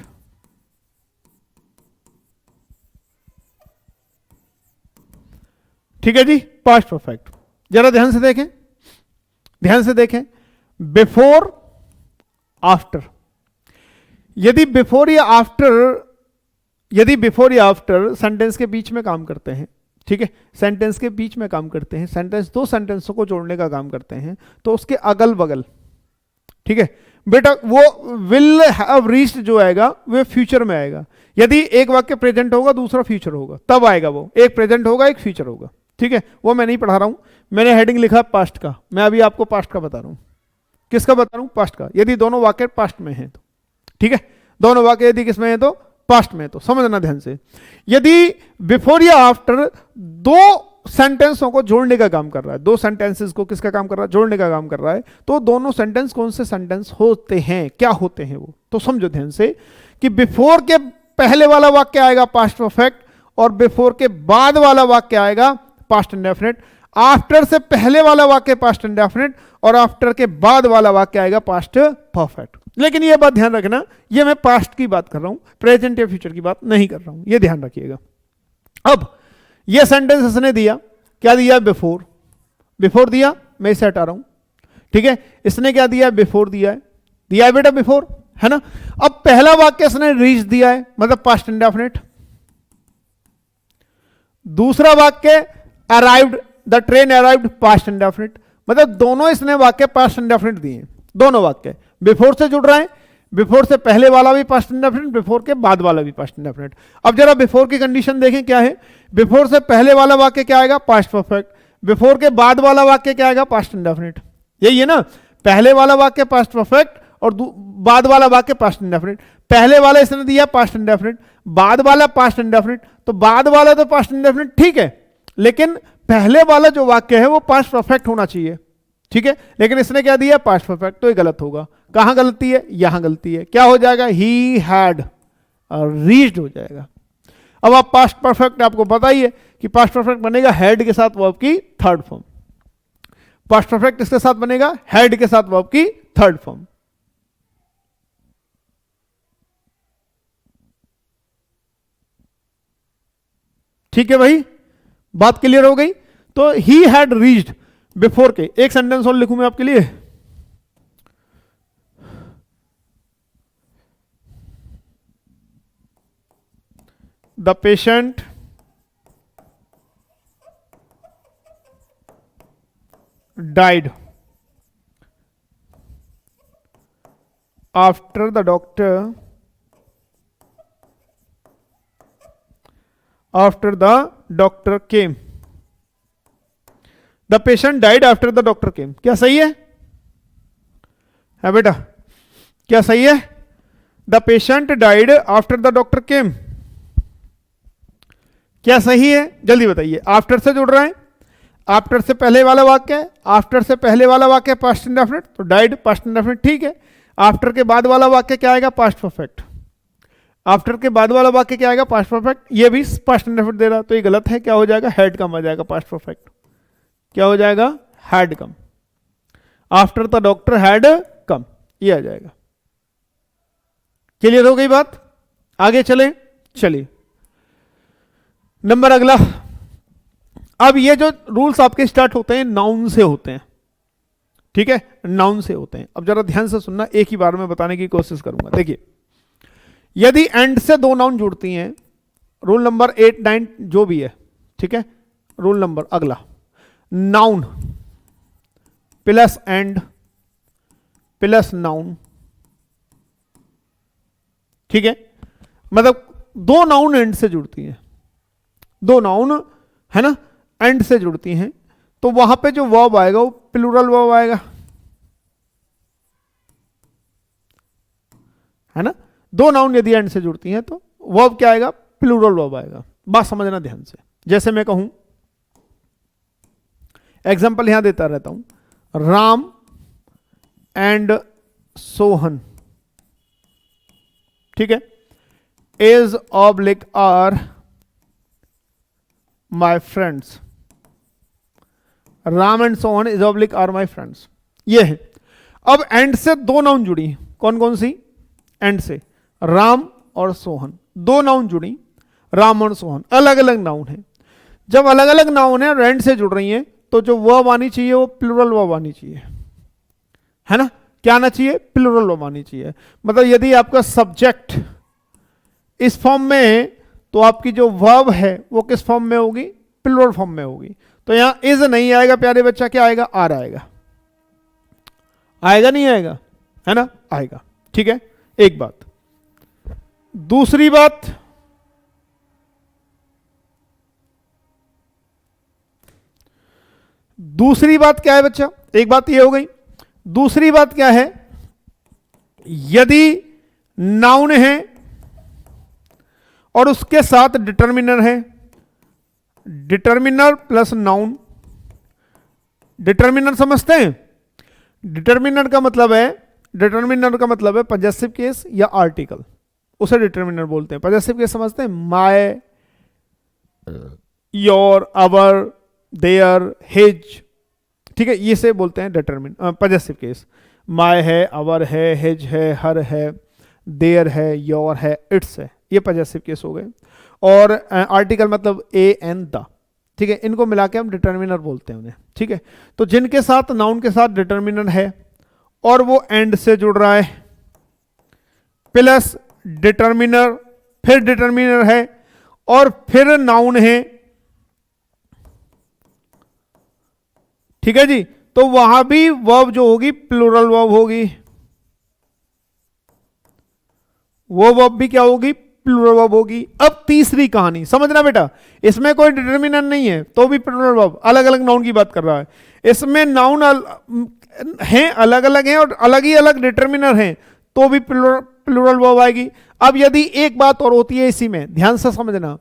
ठीक है जी, पास्ट परफेक्ट। जरा ध्यान से देखें, ध्यान से देखें, बिफोर आफ्टर, यदि बिफोर या आफ्टर, यदि बिफोर या आफ्टर सेंटेंस के बीच में काम करते हैं, ठीक है, सेंटेंस के बीच में काम करते हैं, सेंटेंस दो सेंटेंसों को जोड़ने का काम करते हैं, तो उसके अगल बगल, ठीक है बेटा, वो विल हैव रीच्ड जो आएगा वो फ्यूचर में आएगा। यदि एक वाक्य प्रेजेंट होगा दूसरा फ्यूचर होगा, तब आएगा वो, एक प्रेजेंट होगा एक फ्यूचर होगा, ठीक है। वो मैं नहीं पढ़ा रहा हूं, मैंने हेडिंग लिखा पास्ट का, मैं अभी आपको पास्ट का बता रहा हूं। किसका बता रहा हूं? पास्ट का। यदि दोनों वाक्य पास्ट में हैं तो, ठीक है, दोनों वाक्य यदि किसमें है तो पास्ट में, तो समझना ध्यान से। यदि बिफोर या आफ्टर दो सेंटेंसों को जोड़ने का काम कर रहा है, दो सेंटेंसेस को किसका काम कर रहा है? जोड़ने का काम कर रहा है, तो दोनों सेंटेंस कौन से सेंटेंस होते हैं, क्या होते हैं वो, तो समझो ध्यान से कि बिफोर के पहले वाला वाक्य आएगा पास्ट परफेक्ट, और बिफोर के बाद वाला वाक्य आएगा पास्ट इंडेफिनिट, आफ्टर से पहले वाला वाक्य पास्ट इंडेफिनिट, और आफ्टर के बाद वाला वाक्य आएगा पास्ट परफेक्ट। लेकिन यह बात ध्यान रखना, यह मैं पास्ट की बात कर रहा हूं, प्रेजेंट या फ्यूचर की बात नहीं कर रहा हूं, यह ध्यान रखिएगा। अब यह सेंटेंस इसने दिया, क्या दिया? बिफोर, बिफोर दिया, मैं इसे हटा रहा हूं, ठीक है। इसने क्या दिया? बिफोर दिया है बेटा, बिफोर, है ना। अब पहला वाक्य इसने रीच दिया है, मतलब पास्ट इंडेफिनिट। दूसरा वाक्य arrived, the train arrived, past indefinite, मतलब दोनों इसने वाक्य पास्ट इंडेफिनिट दिए, दोनों वाक्य बिफोर से जुड़ रहे हैं, बिफोर से पहले वाला भी पास्ट इंडेफिनिट, बिफोर के बाद वाला भी पास्ट इंडेफिनिट। अब जरा बिफोर की कंडीशन देखें क्या है। बिफोर से पहले वाला वाक्य क्या आएगा? Past perfect. बिफोर के बाद वाला वाक्य क्या आएगा? Past indefinite. यही है ना, पहले वाला वाक्य पास्ट परफेक्ट और बाद वाला वाक्य पास्ट इंडेफिनिट। पहले वाला इसने दिया पास्ट इंडेफिनिट, बाद वाला पास्ट इंडेफिनिट, तो बाद वाला तो पास्ट इंडेफिनिट ठीक है, लेकिन पहले वाला जो वाक्य है वो पास्ट परफेक्ट होना चाहिए, ठीक है, लेकिन इसने क्या दिया? पास्ट परफेक्ट, तो ये गलत होगा। कहां गलती है? यहां गलती है। क्या हो जाएगा? ही हैड रीच्ड हो जाएगा। अब आप पास्ट परफेक्ट, आपको पता ही है कि पास्ट परफेक्ट बनेगा हैड के साथ वर्ब की थर्ड फॉर्म। पास्ट परफेक्ट इसके साथ बनेगा हैड के साथ वर्ब की थर्ड फॉर्म। ठीक है भाई, बात क्लियर हो गई। तो ही हैड रीच्ड बिफोर के एक सेंटेंस और लिखूं मैं आपके लिए। The patient died after the doctor came. The patient died after the doctor came. क्या सही है बेटा? क्या सही है? The patient died after the doctor came. क्या सही है? जल्दी बताइए। आफ्टर से जुड़ रहे हैं, आफ्टर से पहले वाला वाक्य है, आफ्टर से पहले वाला वाक्य पास्ट इंडेफिनिट, तो डाइड पास्ट इंडेफिनिट ठीक है। आफ्टर के बाद वाला वाक्य क्या आएगा? Past perfect. आफ्टर के बाद वाला वाक्य क्या आएगा? Past perfect. ये भी पास्ट इंडेफिनिट दे रहा, तो ये गलत है। क्या हो जाएगा? हैड कम आ जाएगा पास्ट परफेक्ट। क्या हो जाएगा? Had come. After the doctor had come, ये आ जाएगा। क्लियर हो गई बात? आगे चले, चलिए नंबर अगला। अब ये जो रूल्स आपके स्टार्ट होते हैं नाउन से होते हैं, ठीक है, नाउन से होते हैं। अब जरा ध्यान से सुनना, एक ही बार में बताने की कोशिश करूंगा। देखिए, यदि एंड से दो नाउन जुड़ती हैं, रूल नंबर 8, 9 जो भी है, ठीक है, रूल नंबर अगला, noun plus and plus noun, ठीक है, मतलब दो नाउन एंड से जुड़ती हैं, दो नाउन है ना एंड से जुड़ती हैं, तो वहां पे जो वर्ब आएगा वो प्लूरल वर्ब आएगा, है ना। दो नाउन यदि एंड से जुड़ती हैं तो वर्ब क्या आएगा? प्लूरल वर्ब आएगा। बात समझना ध्यान से। जैसे मैं कहूं, एग्जांपल यहां देता रहता हूं, राम एंड सोहन, ठीक है, is oblique are my friends. Ram and Sohan is oblique are my friends, ये है। अब एंड से दो नाउन जुड़ी, कौन कौन सी? एंड से राम और सोहन, दो नाउन जुड़ी, राम और सोहन, अलग अलग नाउन है। जब अलग अलग नाउन है और एंड से जुड़ रही हैं, तो जो वर्ब आनी चाहिए वो प्लूरल वर्ब आनी चाहिए, है ना। क्या आना चाहिए? प्लूरल वर्ब आनी चाहिए। मतलब यदि आपका सब्जेक्ट इस फॉर्म में है, तो आपकी जो वर्ब है वो किस फॉर्म में होगी? प्लूरल फॉर्म में होगी। तो यहां इज नहीं आएगा प्यारे बच्चा, क्या आएगा? आर आएगा। आएगा नहीं आएगा? है ना, आएगा। ठीक है, एक बात। दूसरी बात, दूसरी बात क्या है बच्चा? एक बात ये हो गई। दूसरी बात क्या है? यदि नाउन है और उसके साथ डिटर्मिनर है, डिटर्मिनर प्लस नाउन। डिटर्मिनर समझते हैं? डिटर्मिनर का मतलब है पजेसिव केस या आर्टिकल, उसे डिटर्मिनर बोलते हैं। पजेसिव केस समझते हैं? My, your, our, their, his, ठीक है, ये से बोलते हैं डिटर्मिन पजेसिव केस। माय है, अवर है, हिज है, हर है, देयर है, योर है, इट्स है, ये पजेसिव केस हो गए। और आर्टिकल मतलब ए एंड द, ठीक है, इनको मिला के हम डिटर्मिनर बोलते हैं उन्हें। ठीक है, तो जिनके साथ नाउन के साथ डिटर्मिनर है और वो एंड से जुड़ रहा है, प्लस डिटर्मिनर, फिर डिटर्मिनर है और फिर नाउन है, ठीक है जी, तो वहां भी वर्ब जो होगी प्लूरल वर्ब होगी। वो वर्ब भी क्या होगी? प्लूरल वर्ब होगी। अब तीसरी कहानी समझना बेटा, इसमें कोई डिटर्मिनर नहीं है तो भी प्लूरल वर्ब, अलग अलग नाउन की बात कर रहा है। इसमें नाउन हैं, अलग अलग हैं और अलग ही अलग डिटर्मिनर हैं तो भी प्लूरल वर्ब आएगी। अब यदि एक बात और होती है इसी में, ध्यान से समझना,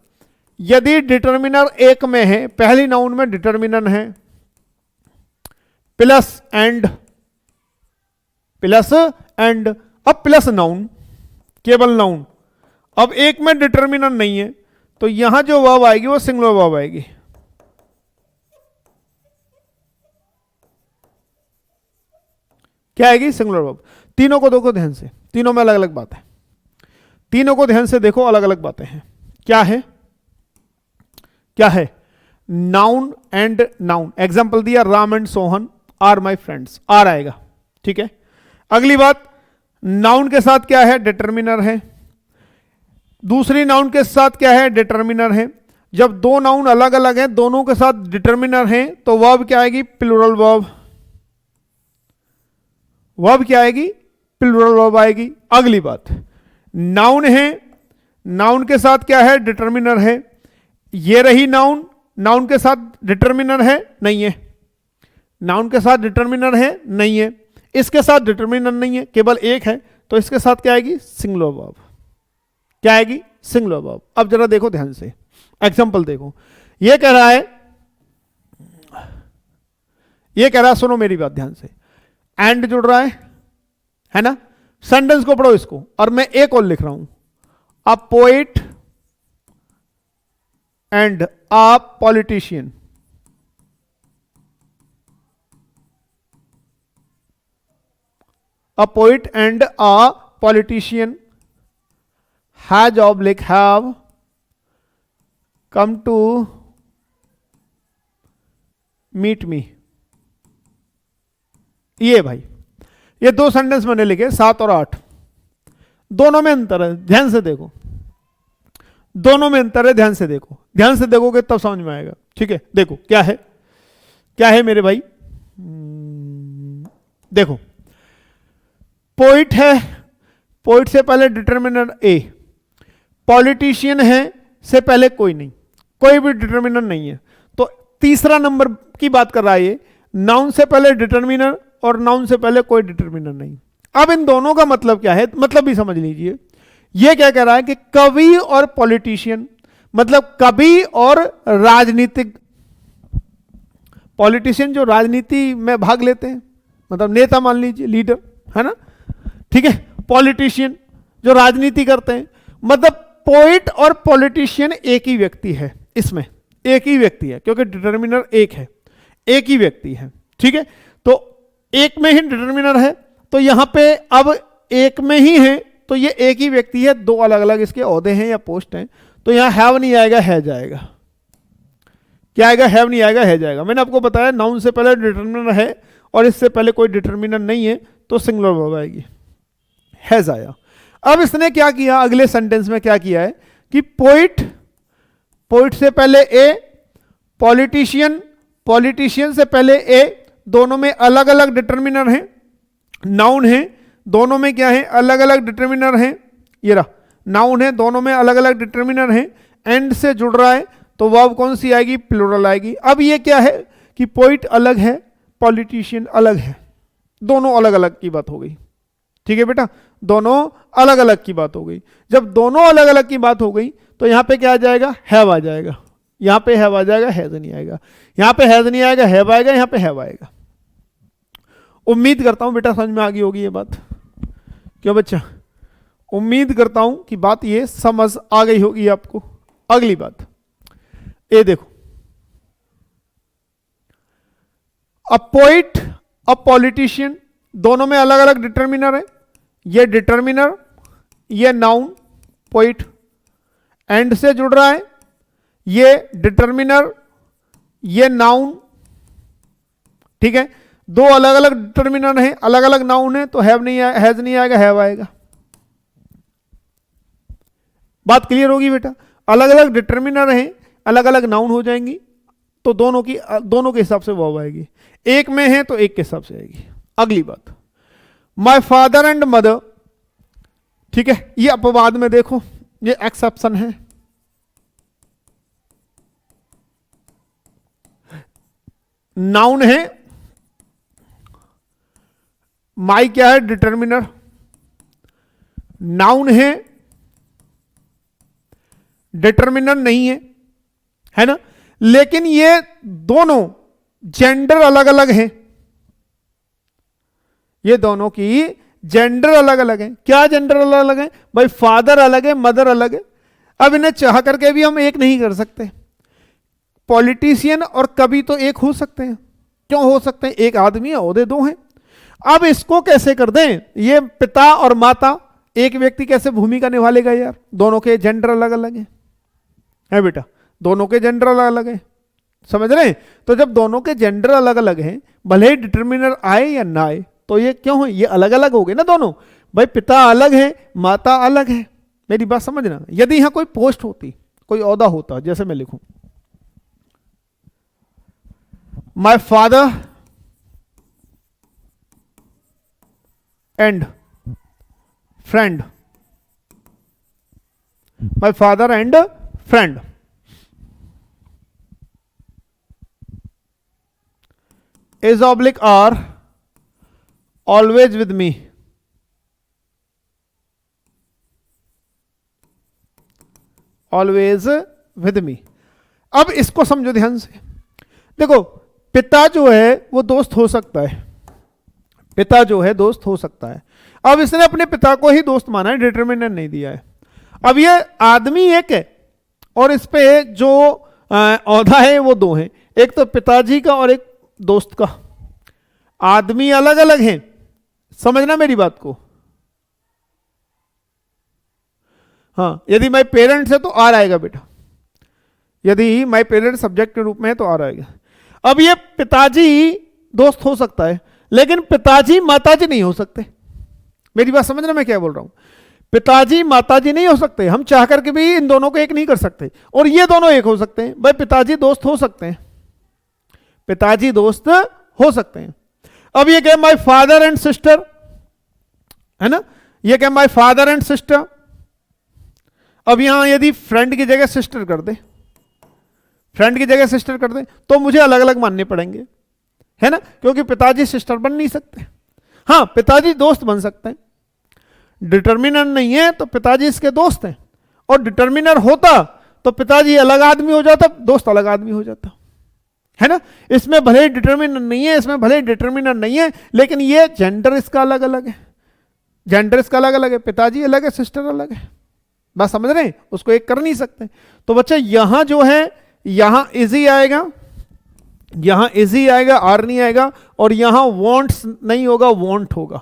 यदि डिटर्मिनर एक में है, पहली नाउन में डिटर्मिनर है प्लस एंड, अब प्लस नाउन, केवल नाउन, अब एक में डिटर्मिनर नहीं है, तो यहां जो वर्ब आएगी वो सिंगुलर वर्ब आएगी। क्या आएगी? Singular verb. तीनों को देखो ध्यान से, तीनों में अलग अलग बात है, तीनों को ध्यान से देखो, अलग अलग बातें हैं। क्या है? क्या है? Noun and noun. एग्जांपल दिया, Ram and Sohan are my friends, are आएगा। ठीक है, अगली बात, नाउन के साथ क्या है? डिटर्मिनर है। दूसरी नाउन के साथ क्या है? डिटर्मिनर है। जब दो नाउन अलग अलग हैं, दोनों के साथ डिटर्मिनर है, तो वर्ब क्या आएगी? Plural verb. वर्ब क्या आएगी? प्लूरल वर्ब आएगी। अगली बात, नाउन है, नाउन के साथ क्या है? डिटर्मिनर है। ये रही नाउन, नाउन के साथ डिटर्मिनर है? नहीं है। नाउन के साथ डिटर्मिनर है? नहीं है। इसके साथ डिटर्मिनर नहीं है, केवल एक है, तो इसके साथ क्या आएगी? Singular verb. क्या आएगी? Singular verb. अब जरा देखो ध्यान से, एग्जांपल देखो। ये कह रहा है, सुनो मेरी बात ध्यान से, एंड जुड़ रहा है ना, सेंटेंस को पढ़ो इसको, और मैं एक और लिख रहा हूं, अ poet and a politician. A poet and a politician has oblique have come to meet me। ये भाई, ये दो सेंटेंस मैंने लिखे 7 और 8, दोनों में अंतर है, ध्यान से देखो, दोनों में अंतर है, ध्यान से देखो, ध्यान से देखोगे तब समझ में आएगा। ठीक है, देखो क्या है, क्या है मेरे भाई, देखो पोइट है, पोइट से पहले डिटर्मिनर ए, पॉलिटिशियन है से पहले कोई नहीं, कोई भी डिटर्मिनर नहीं है, तो तीसरा नंबर की बात कर रहा है ये, नाउन से पहले डिटर्मिनर और नाउन से पहले कोई डिटर्मिनर नहीं। अब इन दोनों का मतलब क्या है, मतलब भी समझ लीजिए। ये क्या कह रहा है कि कवि और पॉलिटिशियन, मतलब कवि और राजनीतिक, पॉलिटिशियन जो राजनीति में भाग लेते हैं, मतलब नेता मान लीजिए, लीडर है ना, ठीक है, पॉलिटिशियन जो राजनीति करते हैं, मतलब पोइट और पॉलिटिशियन एक ही व्यक्ति है, इसमें एक ही व्यक्ति है, क्योंकि डिटर्मिनर एक है, एक ही व्यक्ति है। ठीक है, तो एक में ही डिटर्मिनर है, तो यहां पे अब एक में ही है, तो ये एक ही व्यक्ति है, दो अलग अलग इसके ओहदे हैं या पोस्ट हैं, तो यहां हैव नहीं आएगा, है जाएगा। क्या आएगा, हैव नहीं आएगा, है जाएगा। मैंने आपको बताया नाउन से पहले डिटर्मिनर है और इससे पहले कोई डिटर्मिनर नहीं है, तो सिंगुलर वर्ब आएगी, हैज आया। अब इसने क्या किया, अगले सेंटेंस में क्या किया है कि पोइट, पोइट से पहले ए, पॉलिटिशियन, पॉलिटिशियन से पहले ए, दोनों में अलग अलग डिटर्मिनर हैं, नाउन है, दोनों में क्या है, अलग अलग डिटर्मिनर हैं, ये रहा नाउन है, दोनों में अलग अलग डिटर्मिनर हैं, एंड से जुड़ रहा है, तो वर्ब कौन सी आएगी, प्लूरल आएगी। अब ये क्या है कि पोइट अलग है, पॉलिटिशियन अलग है, दोनों अलग अलग की बात हो गई। ठीक है बेटा, दोनों अलग अलग की बात हो गई। जब दोनों अलग अलग की बात हो गई तो यहां पे क्या आ जाएगा, हैव आ जाएगा, यहां पे हैव आ जाएगा, हैज नहीं आएगा, यहां पे हैज नहीं आएगा, हैव आएगा, यहां पे हैव आएगा। उम्मीद करता हूं बेटा समझ में आ गई होगी ये बात, क्यों बच्चा, उम्मीद करता हूं कि बात ये समझ आ गई होगी आपको। अगली बात ये देखो, अ पोइट, अ पॉलिटिशियन, दोनों में अलग अलग डिटर्मिनर है, ये डिटर्मिनर, ये नाउन, पोइट एंड से जुड़ रहा है, ये डिटर्मिनर, ये नाउन। ठीक है, दो अलग अलग डिटर्मिनर हैं, अलग अलग नाउन है, तो हैव नहीं, हैज नहीं आएगा, हैव आएगा। बात क्लियर होगी बेटा, अलग अलग डिटर्मिनर हैं, अलग अलग नाउन हो जाएंगी, तो दोनों के हिसाब से वर्ब आएगी, एक में है तो एक के हिसाब से आएगी। अगली बात, माय फादर एंड मदर, ठीक है, ये अपवाद में देखो, ये एक्सेप्शन है, नाउन है, माई क्या है, डिटर्मिनर, नाउन है, डिटर्मिनर नहीं है ना, लेकिन ये दोनों जेंडर अलग अलग हैं, ये दोनों की जेंडर अलग अलग है। क्या जेंडर अलग अलग है भाई, फादर अलग है, मदर अलग है। अब इन्हें चाह करके भी हम एक नहीं कर सकते, पॉलिटिशियन और कवि तो एक हो सकते हैं, क्यों हो सकते हैं, एक आदमी है, ओहदे दो हैं। अब इसको कैसे कर दें, ये पिता और माता, एक व्यक्ति कैसे भूमिका निभा लेगा यार, दोनों के जेंडर अलग अलग है बेटा, दोनों के जेंडर अलग अलग है, समझ रहे हैं। तो जब दोनों के जेंडर अलग अलग हैं, भले ही डिटर्मिनर आए या ना आए, तो ये क्यों है, ये अलग अलग हो गए ना दोनों, भाई पिता अलग है, माता अलग है। मेरी बात समझना, यदि यहां कोई पोस्ट होती, कोई ओहदा होता, जैसे मैं लिखूं my father and friend, my father and friend, is oblique are always with me, always with me। अब इसको समझो ध्यान से, देखो पिता जो है वो दोस्त हो सकता है, पिता जो है दोस्त हो सकता है। अब इसने अपने पिता को ही दोस्त माना है, डिटर्मिनेंट नहीं दिया है। अब ये आदमी एक है और इस पे जो औधा है वो दो हैं, एक तो पिताजी का और एक दोस्त का। आदमी अलग अलग हैं, समझना मेरी बात को। हाँ, यदि माई पेरेंट्स है तो आर आएगा बेटा, यदि माई पेरेंट्स सब्जेक्ट के रूप में है तो आर आएगा। अब ये पिताजी दोस्त हो सकता है, लेकिन पिताजी माताजी नहीं हो सकते। मेरी बात समझना मैं क्या बोल रहा हूं। पिताजी माताजी नहीं हो सकते, हम चाह करके भी इन दोनों को एक नहीं कर सकते, और ये दोनों एक हो सकते हैं। भाई पिताजी दोस्त हो सकते हैं, पिताजी दोस्त हो सकते हैं। अब ये क्या, माई फादर एंड सिस्टर, है ना, ये क्या, माई फादर एंड सिस्टर। अब यहां यदि फ्रेंड की जगह सिस्टर कर दे, फ्रेंड की जगह सिस्टर कर दे, तो मुझे अलग अलग मानने पड़ेंगे, है ना, क्योंकि पिताजी सिस्टर बन नहीं सकते। हाँ, पिताजी दोस्त बन सकते हैं, डिटर्मिनर नहीं है तो पिताजी इसके दोस्त हैं, और डिटर्मिनर होता तो पिताजी अलग आदमी हो जाता, दोस्त अलग आदमी हो जाता, है ना। इसमें भले ही डिटर्मिनर नहीं है, इसमें भले ही डिटर्मिनर नहीं है, लेकिन ये जेंडर इसका अलग अलग है, जेंडर इसका अलग अलग है, पिताजी अलग है, सिस्टर अलग है। बात समझ रहे हैं, उसको एक कर नहीं सकते। तो बच्चे यहां जो है, यहां इजी आएगा, यहां इजी आएगा, आर नहीं आएगा, और यहां वॉन्ट्स नहीं होगा, वॉन्ट होगा।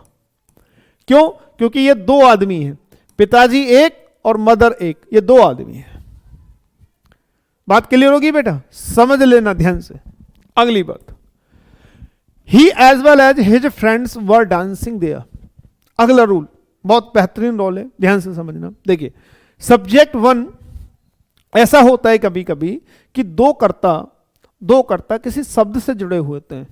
क्यों? क्योंकि ये दो आदमी हैं, पिताजी एक और मदर एक, ये दो आदमी हैं। बात क्लियर होगी बेटा, समझ लेना ध्यान से। अगली बात, he as well as his friends were dancing there. अगला रूल बहुत बेहतरीन रूल है, ध्यान से समझना। देखिए, सब्जेक्ट वन ऐसा होता है कभी कभी कि दो कर्ता किसी शब्द से जुड़े हुए होते हैं।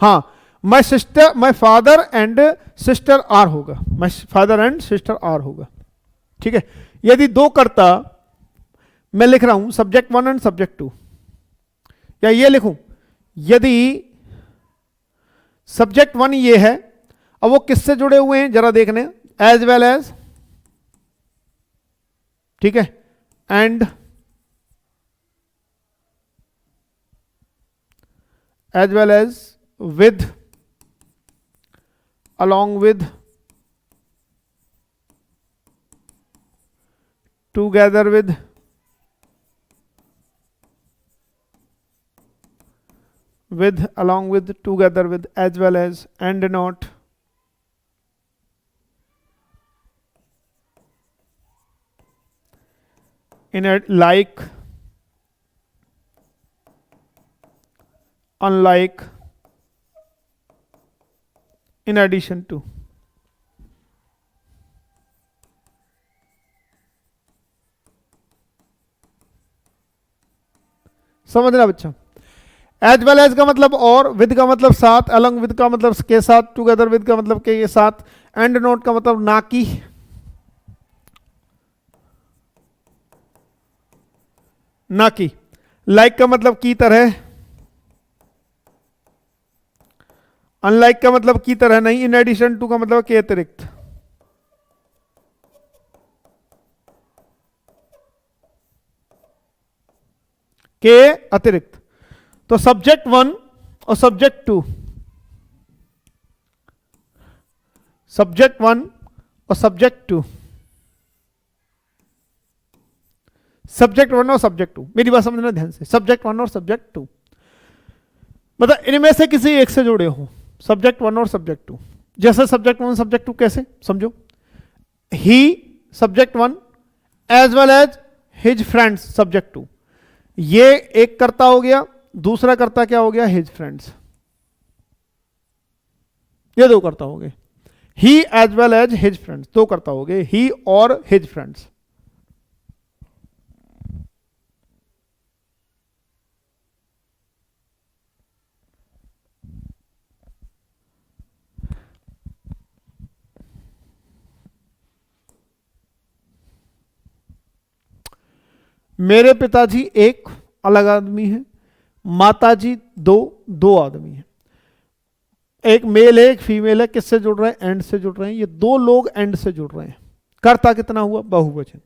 हाँ, my sister, my father and sister are होगा, my father and sister are होगा, ठीक है। यदि दो कर्ता, मैं लिख रहा हूं subject one and subject two, या ये लिखूं, यदि सब्जेक्ट वन ये है, अब वो किससे जुड़े हुए हैं जरा देखने, एज वेल एज, ठीक है, and as well as, with, along with, together with, along with, together with, as well as, and not, in a like, unlike, in addition to। समझना बच्चा, एज वेल एज का मतलब और, with का मतलब साथ, अलंग विद का मतलब के साथ, टुगेदर विद का मतलब के साथ, एंड नोट का मतलब ना की, ना की, लाइक का मतलब की तरह, अनलाइक का मतलब की तरह नहीं, इन एडिशन टू का मतलब के अतिरिक्त। के अतिरिक्त। तो सब्जेक्ट वन और सब्जेक्ट टू, सब्जेक्ट वन और सब्जेक्ट टू, सब्जेक्ट वन और सब्जेक्ट टू, मेरी बात समझना ध्यान से, सब्जेक्ट वन और सब्जेक्ट टू, मतलब इनमें से किसी एक से जुड़े हो, सब्जेक्ट वन और सब्जेक्ट टू। जैसे सब्जेक्ट वन सब्जेक्ट टू कैसे समझो, he subject one as well as his friends subject two, ये एक कर्ता हो गया, दूसरा कर्ता क्या हो गया, हिज फ्रेंड्स, ये दो कर्ता हो गए। He as well as his friends, दो कर्ता हो गए, ही और हिज फ्रेंड्स। मेरे पिताजी एक अलग आदमी है, माताजी दो आदमी हैं, एक मेल है एक फीमेल है, किससे जुड़ रहे हैं, एंड से जुड़ रहे हैं, ये दो लोग एंड से जुड़ रहे हैं। कर्ता कितना हुआ, बहुवचन।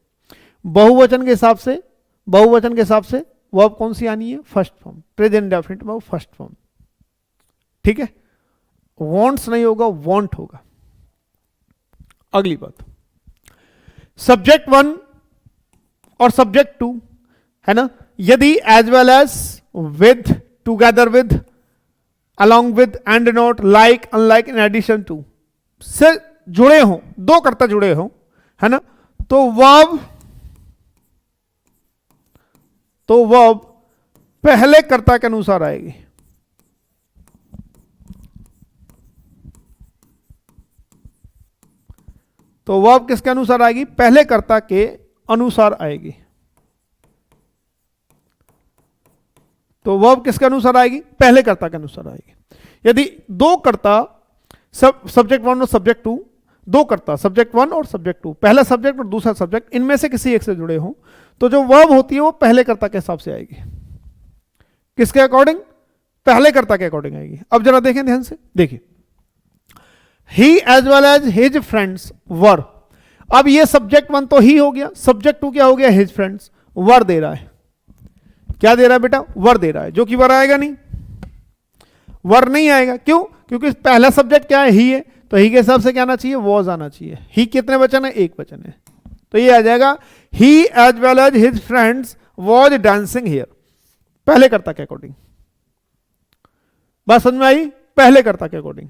बहुवचन के हिसाब से, बहुवचन के हिसाब से वर्ब कौन सी आनी है, first form, present indefinite verb first form, ठीक है। वॉन्ट्स नहीं होगा, वॉन्ट होगा, अगली बात, सब्जेक्ट 1 और सब्जेक्ट 2 है ना, यदि as well as, with, together with, along with, and not, like, unlike, in addition to से जुड़े हों, दो कर्ता जुड़े हों, है ना, तो वर्ब पहले कर्ता के अनुसार आएगी। तो वर्ब किसके अनुसार आएगी? पहले कर्ता के अनुसार आएगी। तो वर्ब किसके अनुसार आएगी? पहले कर्ता के अनुसार आएगी। यदि दो कर्ता, सब्जेक्ट 1 और सब्जेक्ट 2, दो कर्ता सब्जेक्ट 1 और सब्जेक्ट 2, पहला सब्जेक्ट और दूसरा सब्जेक्ट, इनमें से किसी एक से जुड़े हों, तो जो वर्ब होती है वो पहले कर्ता के हिसाब से आएगी। किसके अकॉर्डिंग? पहले कर्ता के अकॉर्डिंग आएगी। अब जरा देखें ध्यान से, देखिए, he as well as his friends were. अब ये सब्जेक्ट 1 तो ही हो गया, सब्जेक्ट 2 क्या हो गया? His friends. वर दे रहा है, क्या दे रहा है बेटा? वर दे रहा है, जो कि वर आएगा नहीं, वर नहीं आएगा। क्यों? क्योंकि पहला सब्जेक्ट क्या है? ही है, तो ही के हिसाब से क्या आना चाहिए? वॉज आना चाहिए। ही कितने वचन है? एक वचन है, तो ये आ जाएगा he as well as his friends was dancing here, पहले कर्ता के अकॉर्डिंग। बात समझ में आई? पहले कर्ता के अकॉर्डिंग।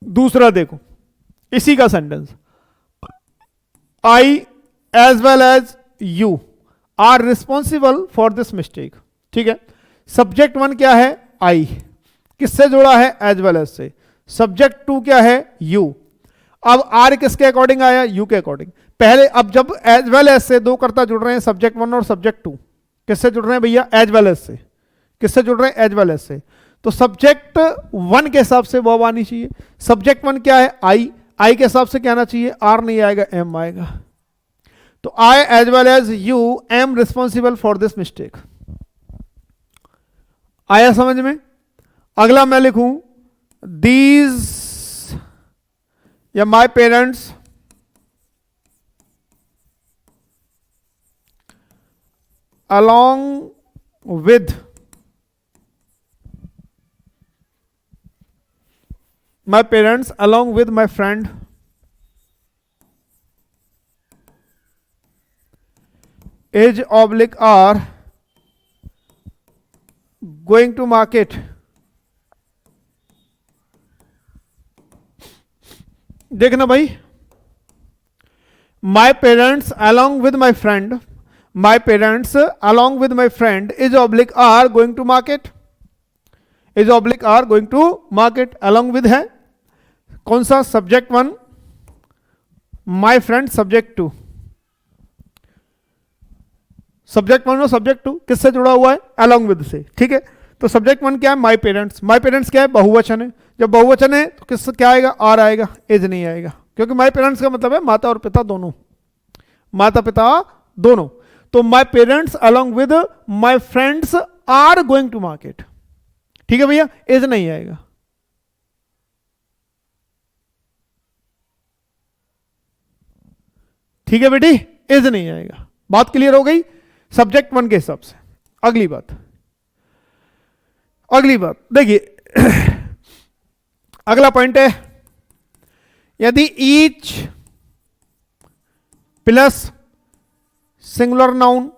दूसरा देखो, इसी का sentence, I as well as you are responsible for this mistake. ठीक है, सब्जेक्ट 1 क्या है? आई, किससे जुड़ा है? एज वेल एज से। सब्जेक्ट 2 क्या है? यू। अब आर किसके अकॉर्डिंग आया? यू के अकॉर्डिंग। पहले, अब जब एज वेल एज से दो कर्ता जुड़ रहे हैं, सब्जेक्ट 1 और सब्जेक्ट 2, किससे जुड़ रहे हैं भैया? एज वेल एज से। किससे जुड़ रहे हैं? एज वेल एज से। तो सब्जेक्ट 1 के हिसाब से वर्ब आनी चाहिए। सब्जेक्ट 1 क्या है? आई, आई के हिसाब से क्या आना चाहिए? आर नहीं आएगा, एम आएगा। तो I as well as you am responsible for this mistake. आया समझ में? अगला मैं लिखूं, दीज या my parents along with my parents along with my friend is oblique are going to market। देखना भाई, my parents along with my friend, my parents along with my friend is oblique are going to market, is oblique are going to market। along with है कौन सा? Subject 1, my friend subject 2। Subject 1 और subject 2 किससे जुड़ा हुआ है? along with से। ठीक है, तो सब्जेक्ट 1 क्या है? my parents। my parents क्या है? बहुवचन है। जब बहुवचन है तो किस क्या आएगा? आर आएगा, इज नहीं आएगा, क्योंकि my parents का मतलब है माता और पिता दोनों, माता पिता दोनों। तो my parents along with my friends are going to market. ठीक है भैया, इज नहीं आएगा। ठीक है बेटी, इज नहीं आएगा। बात क्लियर हो गई सब्जेक्ट 1 के हिसाब से। अगली बात, अगली बात देखिए, अगला पॉइंट है, यदि each plus singular noun,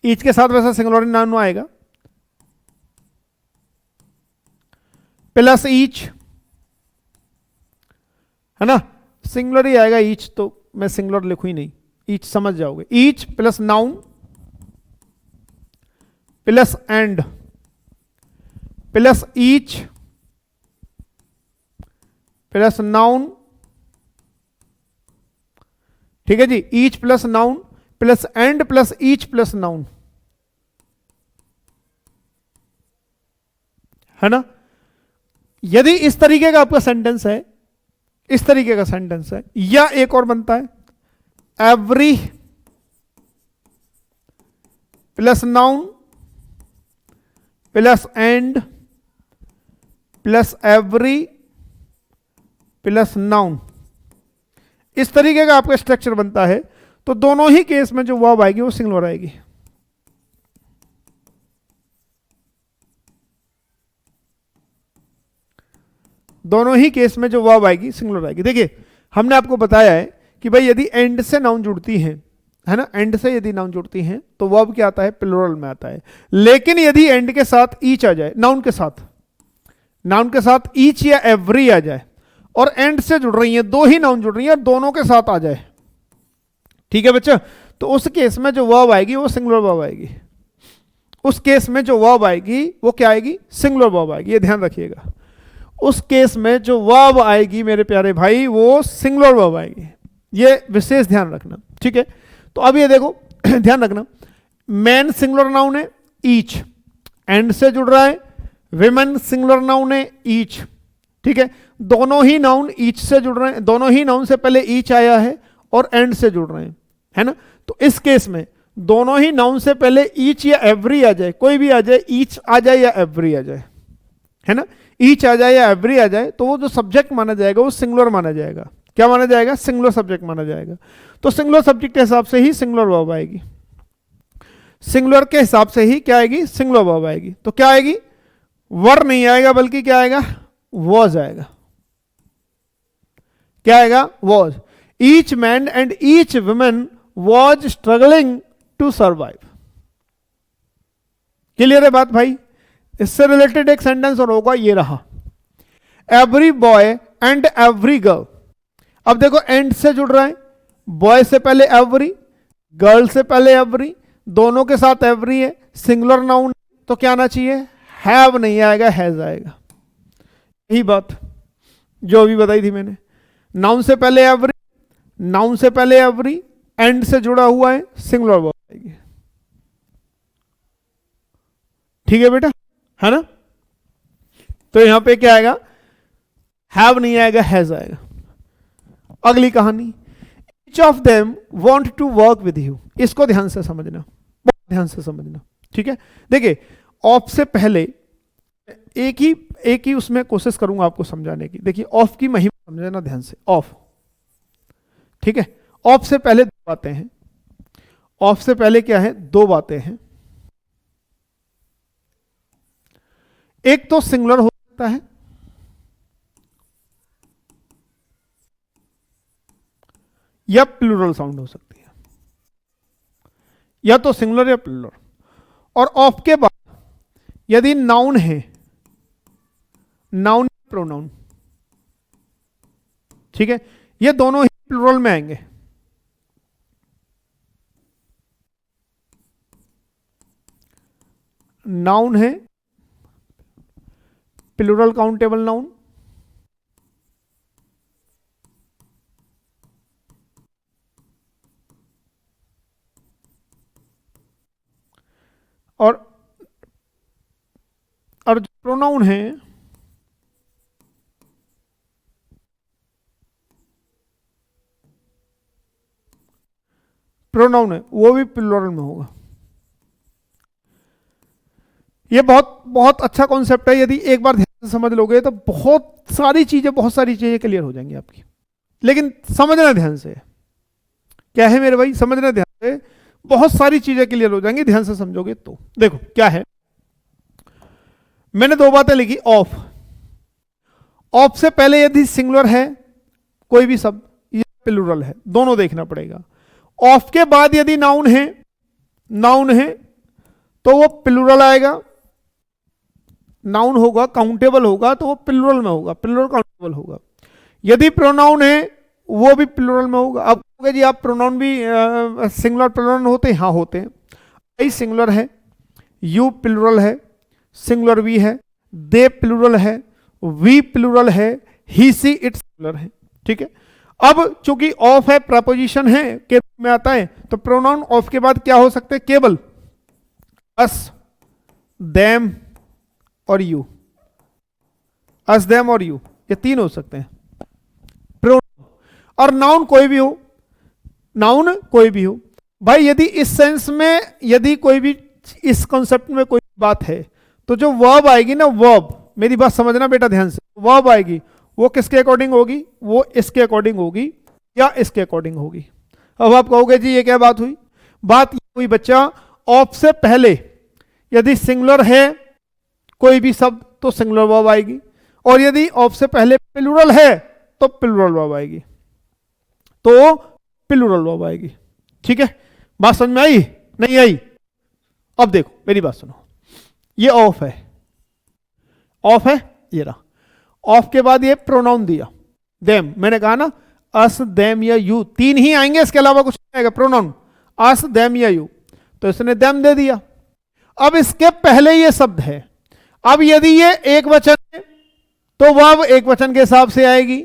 each के साथ वैसा सिंगुलर नाउन आएगा, प्लस ईच, है ना, सिंगुलर ही आएगा ईच, तो मैं सिंगुलर लिखूं ही नहीं, ईच समझ जाओगे। Each plus noun plus and plus each plus noun. ठीक है जी, each plus noun plus and plus each plus noun, है ना। यदि इस तरीके का आपका सेंटेंस है, इस तरीके का सेंटेंस है, या एक और बनता है, every plus noun plus and plus every plus noun, इस तरीके का आपका स्ट्रक्चर बनता है, तो दोनों ही केस में जो वर्ब आएगी वो सिंगुलर आएगी। दोनों ही केस में जो वर्ब आएगी सिंगुलर आएगी। देखिए हमने आपको बताया है कि भाई यदि एंड से नाउन जुड़ती हैं, है ना, एंड से यदि नाउन जुड़ती हैं तो वर्ब क्या आता है, प्लुरल में आता है। लेकिन यदि एंड के साथ ईच आ जाए, नाउन के साथ ईच या एवरी आ जाए और एंड से जुड़ रही हैं, दो ही नाउन जुड़ रही हैं और दोनों के साथ आ जाए, ठीक है बच्चा, तो उस केस में जो वर्ब आएगी वो सिंगुलर वर्ब आएगी। उस केस में जो वर्ब आएगी वो क्या आएगी, सिंगुलर वर्ब आएगी। ये ध्यान रखिएगा, उस केस में जो वर्ब आएगी मेरे प्यारे भाई वो सिंगुलर वर्ब आएगी। ये विशेष ध्यान रखना, ठीक है। तो अब ये देखो ध्यान रखना, मैन सिंगुलर नाउन है, ईच एंड से जुड़ रहा है। विमेन सिंगुलर नाउन है, ईच, ठीक है। दोनों ही नाउन ईच से जुड़ रहे हैं, दोनों ही नाउन से पहले ईच आया है और एंड से जुड़ रहे हैं, है ना। तो इस केस में दोनों ही नाउन से पहले ईच या एवरी आ जाए, कोई भी आ जाए, ईच आ जाए या एवरी आ जाए, है ना, ईच आ जाए या एवरी आ जाए, तो वो जो सब्जेक्ट माना जाएगा वो सिंगुलर माना जाएगा। क्या माना जाएगा, सिंगुलर सब्जेक्ट माना जाएगा। तो सिंगुलर सब्जेक्ट के हिसाब से ही सिंगुलर वर्ब आएगी, सिंगुलर के हिसाब से ही क्या आएगी, सिंगुलर वर्ब आएगी। तो क्या आएगी, वर नहीं आएगा बल्कि क्या आएगा, वॉज आएगा। क्या आएगा, was. Each man and each women was struggling to survive. Clear है बात भाई। इससे रिलेटेड एक सेंटेंस और होगा, ये रहा, every boy and every girl. अब देखो एंड से जुड़ रहा है, बॉय से पहले एवरी, गर्ल से पहले एवरी, दोनों के साथ एवरी है, सिंगुलर नाउन, तो क्या आना चाहिए, हैव नहीं आएगा, हैज आएगा। यही बात जो अभी बताई थी मैंने, नाउन से पहले एवरी, नाउन से पहले एवरी, एंड से जुड़ा हुआ है, सिंगुलर वर्ब आएगी। ठीक है बेटा, है ना। तो यहां पे क्या आएगा, हैव नहीं आएगा, हैज आएगा। अगली कहानी, each of them want to work with you. इसको ध्यान से समझना, बहुत ध्यान से समझना, ठीक है। देखिए ऑफ से पहले एक ही उसमें कोशिश करूंगा आपको समझाने की। देखिए ऑफ की महिमा समझना ध्यान से, ऑफ, ठीक है। ऑफ से पहले दो बातें हैं, ऑफ से पहले क्या है, दो बातें हैं। एक तो सिंगुलर हो सकता है, या प्लूरल साउंड हो सकती है, या तो सिंगुलर या प्लूरल। और ऑफ के बाद यदि नाउन है, नाउन प्रोनाउन, ठीक है, ये दोनों ही प्लूरल में आएंगे। नाउन है, प्लूरल काउंटेबल नाउन, और जो प्रोनाउन है प्रोनाउन है वो भी प्लूरल में होगा। ये बहुत बहुत अच्छा कॉन्सेप्ट है, यदि एक बार ध्यान से समझ लोगे तो बहुत सारी चीजें क्लियर हो जाएंगी आपकी। लेकिन समझना ध्यान से, क्या है मेरे भाई, समझना ध्यान से, बहुत सारी चीजें क्लियर हो जाएंगी ध्यान से समझोगे तो। देखो क्या है, मैंने दो बातें लिखी, ऑफ, ऑफ से पहले यदि सिंगुलर है कोई भी शब्द या प्लूरल है, दोनों देखना पड़ेगा। ऑफ के बाद यदि नाउन है तो वो प्लूरल आएगा, नाउन होगा, काउंटेबल होगा तो वो प्लूरल में होगा, प्लूरल काउंटेबल होगा। यदि प्रोनाउन है वो भी प्लूरल में होगा। अब कहोगे जी आप प्रोनाउन भी सिंगुलर प्लूरल होते हैं, हाँ होते हैं। आई सिंगुलर है, यू प्लूरल है, सिंगुलर वी है, दे प्लूरल है, वी प्लूरल है, ही सी इट सिंगुलर है, ठीक है। अब चूंकि ऑफ है, प्रपोजिशन है के में आता है, तो प्रोनाउन ऑफ के बाद क्या हो सकते हैं, केवल अस, देम और यू, अस, देम और यू, ये तीन हो सकते हैं प्रोनाउन। और नाउन कोई भी हो, नाउन कोई भी हो भाई। यदि इस सेंस में, यदि कोई भी इस कॉन्सेप्ट में कोई बात है, तो जो वर्ब आएगी ना, वर्ब, मेरी बात समझना बेटा ध्यान से, वर्ब आएगी वो किसके अकॉर्डिंग होगी, वो इसके अकॉर्डिंग होगी या इसके अकॉर्डिंग होगी। अब आप कहोगे जी ये क्या बात हुई, बात ये हुई बच्चा, ऑफ से पहले यदि सिंगुलर है कोई भी शब्द तो सिंगुलर वर्ब आएगी, और यदि ऑफ से पहले प्लूरल है तो प्लूरल वर्ब आएगी, तो प्लूरल वर्ब आएगी। ठीक है, बात समझ में आई नहीं आई? अब देखो मेरी बात सुनो, ये ऑफ है, ऑफ है, ये रहा। ऑफ के बाद ये प्रोनाउन दिया देम, मैंने कहा ना अस देम या यू, तीन ही आएंगे, इसके अलावा कुछ नहीं आएगा प्रोनाउन, अस देम या यू, तो इसने देम दे दिया। अब इसके पहले ये शब्द है, अब यदि ये एक वचन है तो वह एक वचन के हिसाब से आएगी,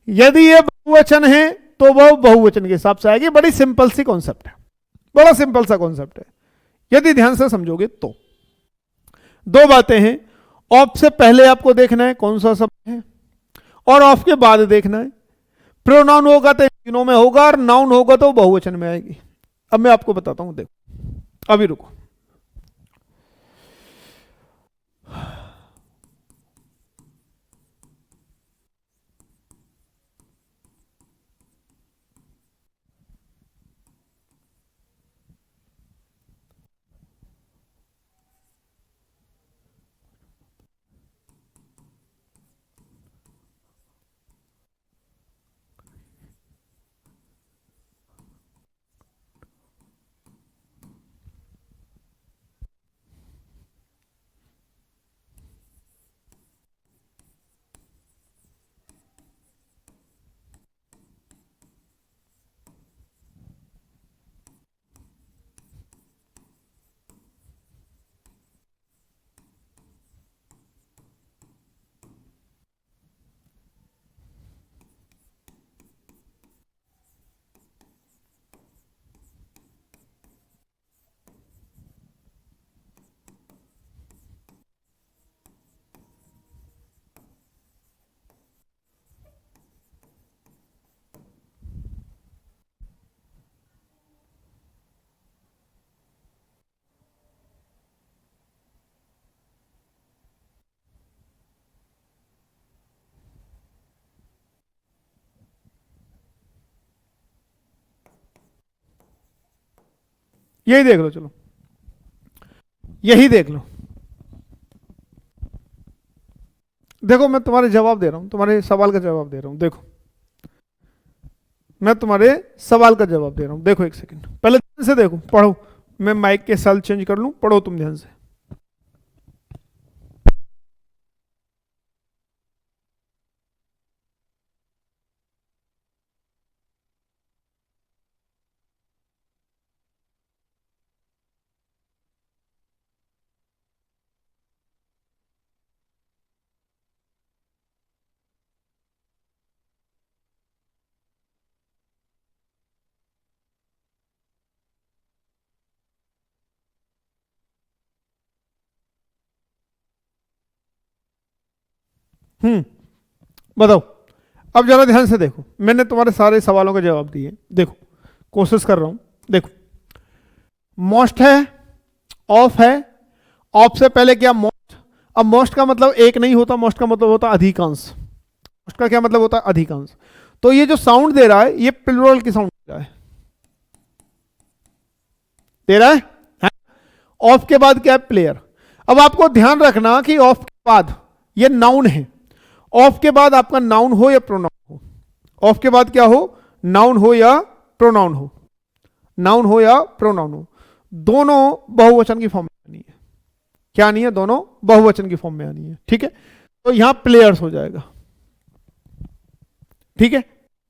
यदि ये बहुवचन है तो वह बहुवचन के हिसाब से आएगी। बड़ी सिंपल सी कॉन्सेप्ट है, बड़ा सिंपल सा कॉन्सेप्ट है, यदि ध्यान से समझोगे तो। दो बातें हैं, ऑफ से पहले आपको देखना है कौन सा शब्द है, और ऑफ के बाद देखना है। प्रोनाउन होगा तो तीनों में होगा, और नाउन होगा तो बहुवचन में आएगी। अब मैं आपको बताता हूं, देखो अभी रुको। यही देख लो, चलो यही देख लो। देखो मैं तुम्हारे जवाब दे रहा हूं, तुम्हारे सवाल का जवाब दे रहा हूं। देखो मैं तुम्हारे सवाल का जवाब दे रहा हूं, देखो एक सेकंड, पहले ध्यान से देखो, पढ़ो। मैं माइक के साल चेंज कर लूं, पढ़ो तुम ध्यान से। बताओ, अब जरा ध्यान से देखो, मैंने तुम्हारे सारे सवालों के जवाब दिए। देखो कोशिश कर रहा हूं, देखो मोस्ट है, ऑफ है, ऑफ से पहले क्या मोस्ट। अब मोस्ट का मतलब एक नहीं होता, मोस्ट का मतलब होता अधिकांश। मोस्ट का क्या मतलब होता है? अधिकांश। तो ये जो साउंड दे रहा है ये प्लूरल की साउंड दे रहा है, दे रहा है? ऑफ के बाद क्या है? प्लेयर। अब आपको ध्यान रखना कि ऑफ के बाद ये नाउन है, ऑफ के बाद आपका नाउन हो या प्रोनाउन हो, ऑफ के बाद क्या हो? नाउन हो या प्रोनाउन हो, नाउन हो या प्रोनाउन हो, दोनों बहुवचन की फॉर्म में आनी है। क्या आनी है? दोनों बहुवचन की फॉर्म में आनी है। ठीक है, तो यहां प्लेयर्स हो जाएगा। ठीक है,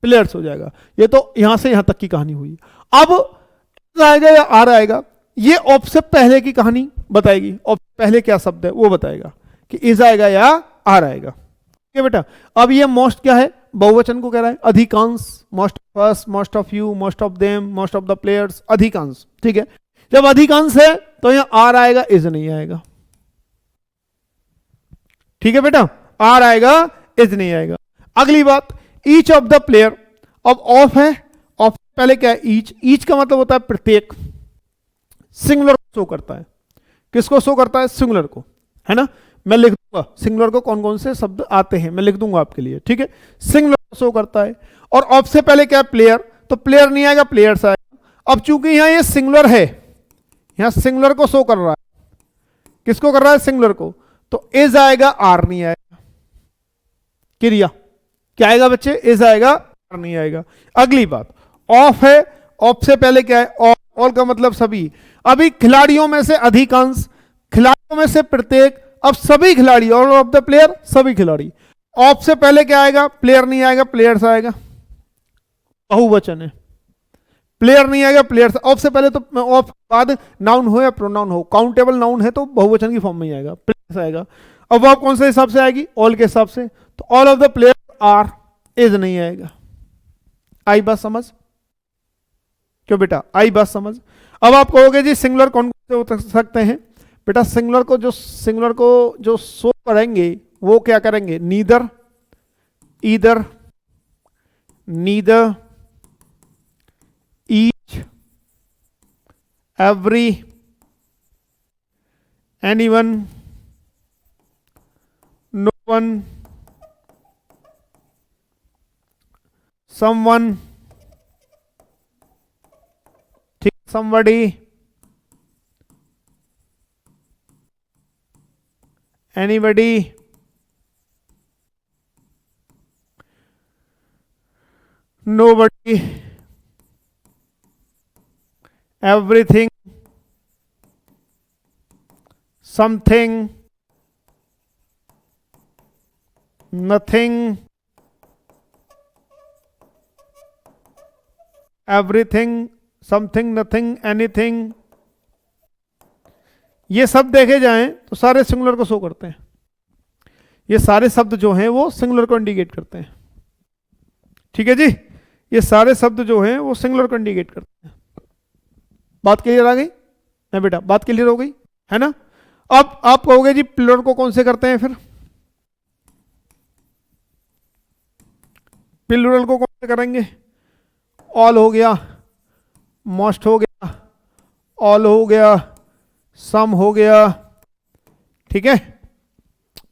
प्लेयर्स हो जाएगा। ये तो यहां से यहां तक की कहानी हुई। अब आएगा या आर आएगा, ये ऑफ से पहले की कहानी बताएगी। ऑफ से पहले क्या शब्द है वो बताएगा कि इज आएगा या आर आएगा। ठीक है बेटा, अब ये मोस्ट क्या है? बहुवचन को कह रहा है, अधिकांश। Most of us, most of you, most of them, most of the players, अधिकांश। ठीक है, जब अधिकांश है तो यहां आर आएगा, इज नहीं आएगा। ठीक है बेटा, आर आएगा, इज नहीं आएगा। अगली बात, ईच ऑफ द प्लेयर। अब ऑफ है, ऑफ पहले क्या है? ईच। ईच का मतलब होता है प्रत्येक, सिंगुलर को शो करता है। किसको शो करता है? सिंगुलर को, है ना। मैं लिख दूंगा सिंगुलर को कौन कौन से शब्द आते हैं, मैं लिख दूंगा आपके लिए। ठीक है, सिंगुलर को शो करता है। और ऑफ से पहले क्या है? प्लेयर। तो प्लेयर नहीं आएगा, प्लेयर्स आएगा। अब चूंकि यहां ये सिंगुलर है, यहां सिंगुलर को शो कर रहा है। किसको कर रहा है? सिंगुलर को। तो इज आएगा, आर नहीं आएगा। क्रिया क्या आएगा बच्चे, इज आएगा, नहीं आएगा। अगली बात, ऑफ है, ऑफ से पहले क्या है, ऑल, ऑल का मतलब सभी। अभी खिलाड़ियों में से अधिकांश, खिलाड़ियों में से प्रत्येक, अब सभी खिलाड़ी, ऑल ऑफ द प्लेयर, सभी खिलाड़ी। ऑफ से पहले क्या आएगा, प्लेयर नहीं आएगा, प्लेयर्स आएगा, बहुवचन है। प्लेयर नहीं आएगा, प्लेयर्स। ऑफ से पहले तो, ऑफ बाद नाउन हो या प्रोनाउन हो, काउंटेबल नाउन है तो बहुवचन की फॉर्म में ही आएगा, प्लेयर्स आएगा। अब वर्ब कौन से हिसाब से आएगी, ऑल के हिसाब से, तो all of the players are, is नहीं आएगा। आई बात समझ, क्यों बेटा, आई बात समझ। अब आप कहोगे जी सिंगुलर कौन से हो सकते हैं, बेटा सिंगुलर को जो शो करेंगे वो क्या करेंगे, neither, either, neither, each, every, anyone, no one, someone, ठीक, somebody, anybody, nobody, everything, something, nothing, everything, something, nothing, anything. ये सब देखे जाएं तो सारे सिंगुलर को शो करते हैं। ये सारे शब्द जो हैं वो सिंगुलर को इंडिकेट करते हैं, ठीक है जी। ये सारे शब्द जो हैं वो सिंगुलर को इंडिकेट करते हैं। बात क्लियर आ गई ना बेटा, बात क्लियर हो गई है ना। अब आप कहोगे जी प्लूरल को कौन से करते हैं फिर, प्लूरल को कौन से करेंगे, ऑल हो गया, मोस्ट हो गया, ऑल हो गया, सम हो गया, ठीक है,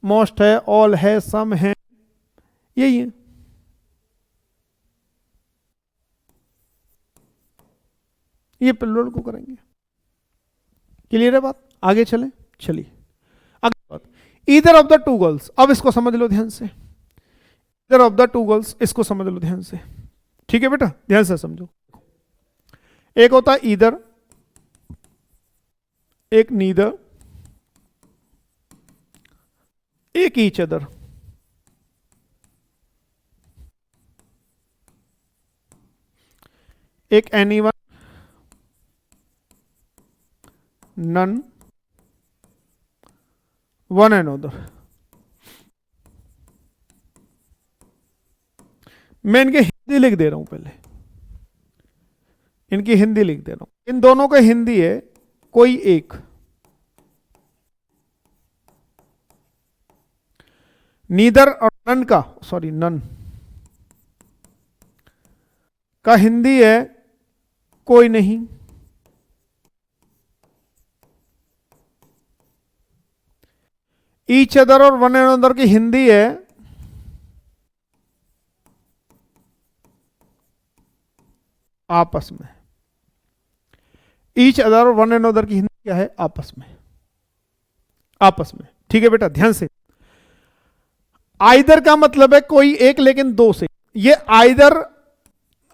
मोस्ट है, ऑल है, सम है, यही है। ये प्लूरल को करेंगे। क्लियर है बात, आगे चलें, चलिए अगली बात, either of the two girls. अब इसको समझ लो ध्यान से, either of the two girls, इसको समझ लो ध्यान से, ठीक है बेटा, ध्यान से समझो। एक होता है ईदर, एक नीदर, एक ईच अदर। एक anyone, none, one and other. मैं इनके हिंदी लिख दे रहा हूं पहले, इनकी हिंदी लिख दे रहा हूं। इन दोनों का हिंदी है कोई एक, नीदर और नन का, सॉरी नन का हिंदी है कोई नहीं, ईच अदर और वन एंड अदर की हिंदी है आपस में। ईच अदर और वन एंड अदर की हिंदी क्या है, आपस में, आपस में, ठीक है बेटा, ध्यान से। आइदर का मतलब है कोई एक लेकिन दो से, ये आइदर,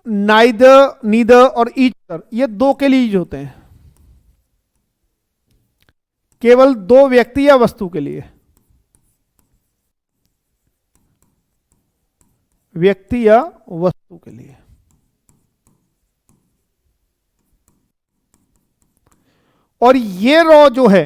नाइदर, नीदर और ईच अदर, ये दो के लिए यूज होते हैं, केवल दो व्यक्ति या वस्तु के लिए, व्यक्ति या वस्तु के लिए। और ये रॉ जो है,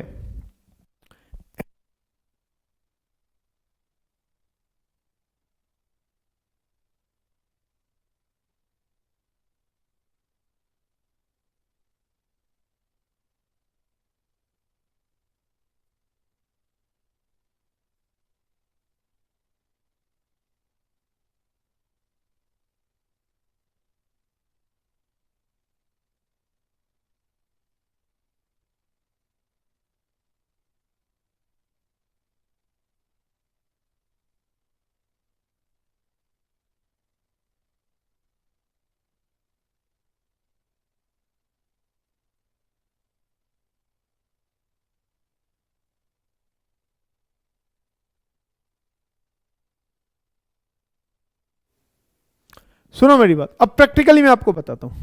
सुनो मेरी बात, अब प्रैक्टिकली मैं आपको बताता हूं,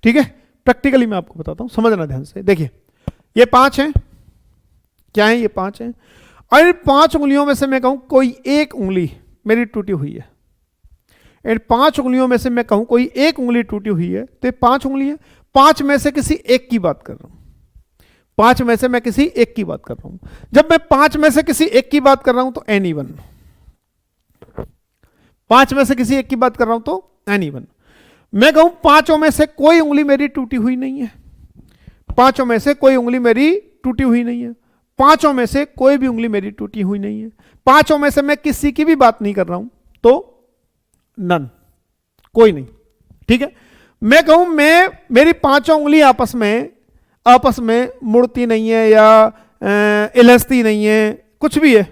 ठीक है, प्रैक्टिकली मैं आपको बताता हूं, समझना ध्यान से। देखिए ये 5 है, क्या है, ये 5 है, और 5 उंगलियों में से मैं कहूं कोई एक उंगली मेरी टूटी हुई है, इन 5 उंगलियों में से मैं कहूं कोई एक उंगली टूटी हुई है, तो 5 उंगली है, 5 में से किसी एक की बात कर रहा हूं, 5 में से मैं किसी एक की बात कर रहा हूं। जब मैं 5 में से किसी एक की बात कर रहा हूं तो एनी वन, 5 में से किसी एक की बात कर रहा हूं तो एनी वन। मैं कहूं 5 में से कोई उंगली मेरी टूटी हुई नहीं है, 5 में से कोई उंगली मेरी टूटी हुई नहीं है, 5 में से कोई भी उंगली मेरी टूटी हुई नहीं है, 5 में से मैं किसी की भी बात नहीं कर रहा हूं तो नन, कोई नहीं, ठीक है। मैं कहूं मेरी 5 उंगली आपस में मुड़ती नहीं है या इलहसती नहीं है, कुछ भी है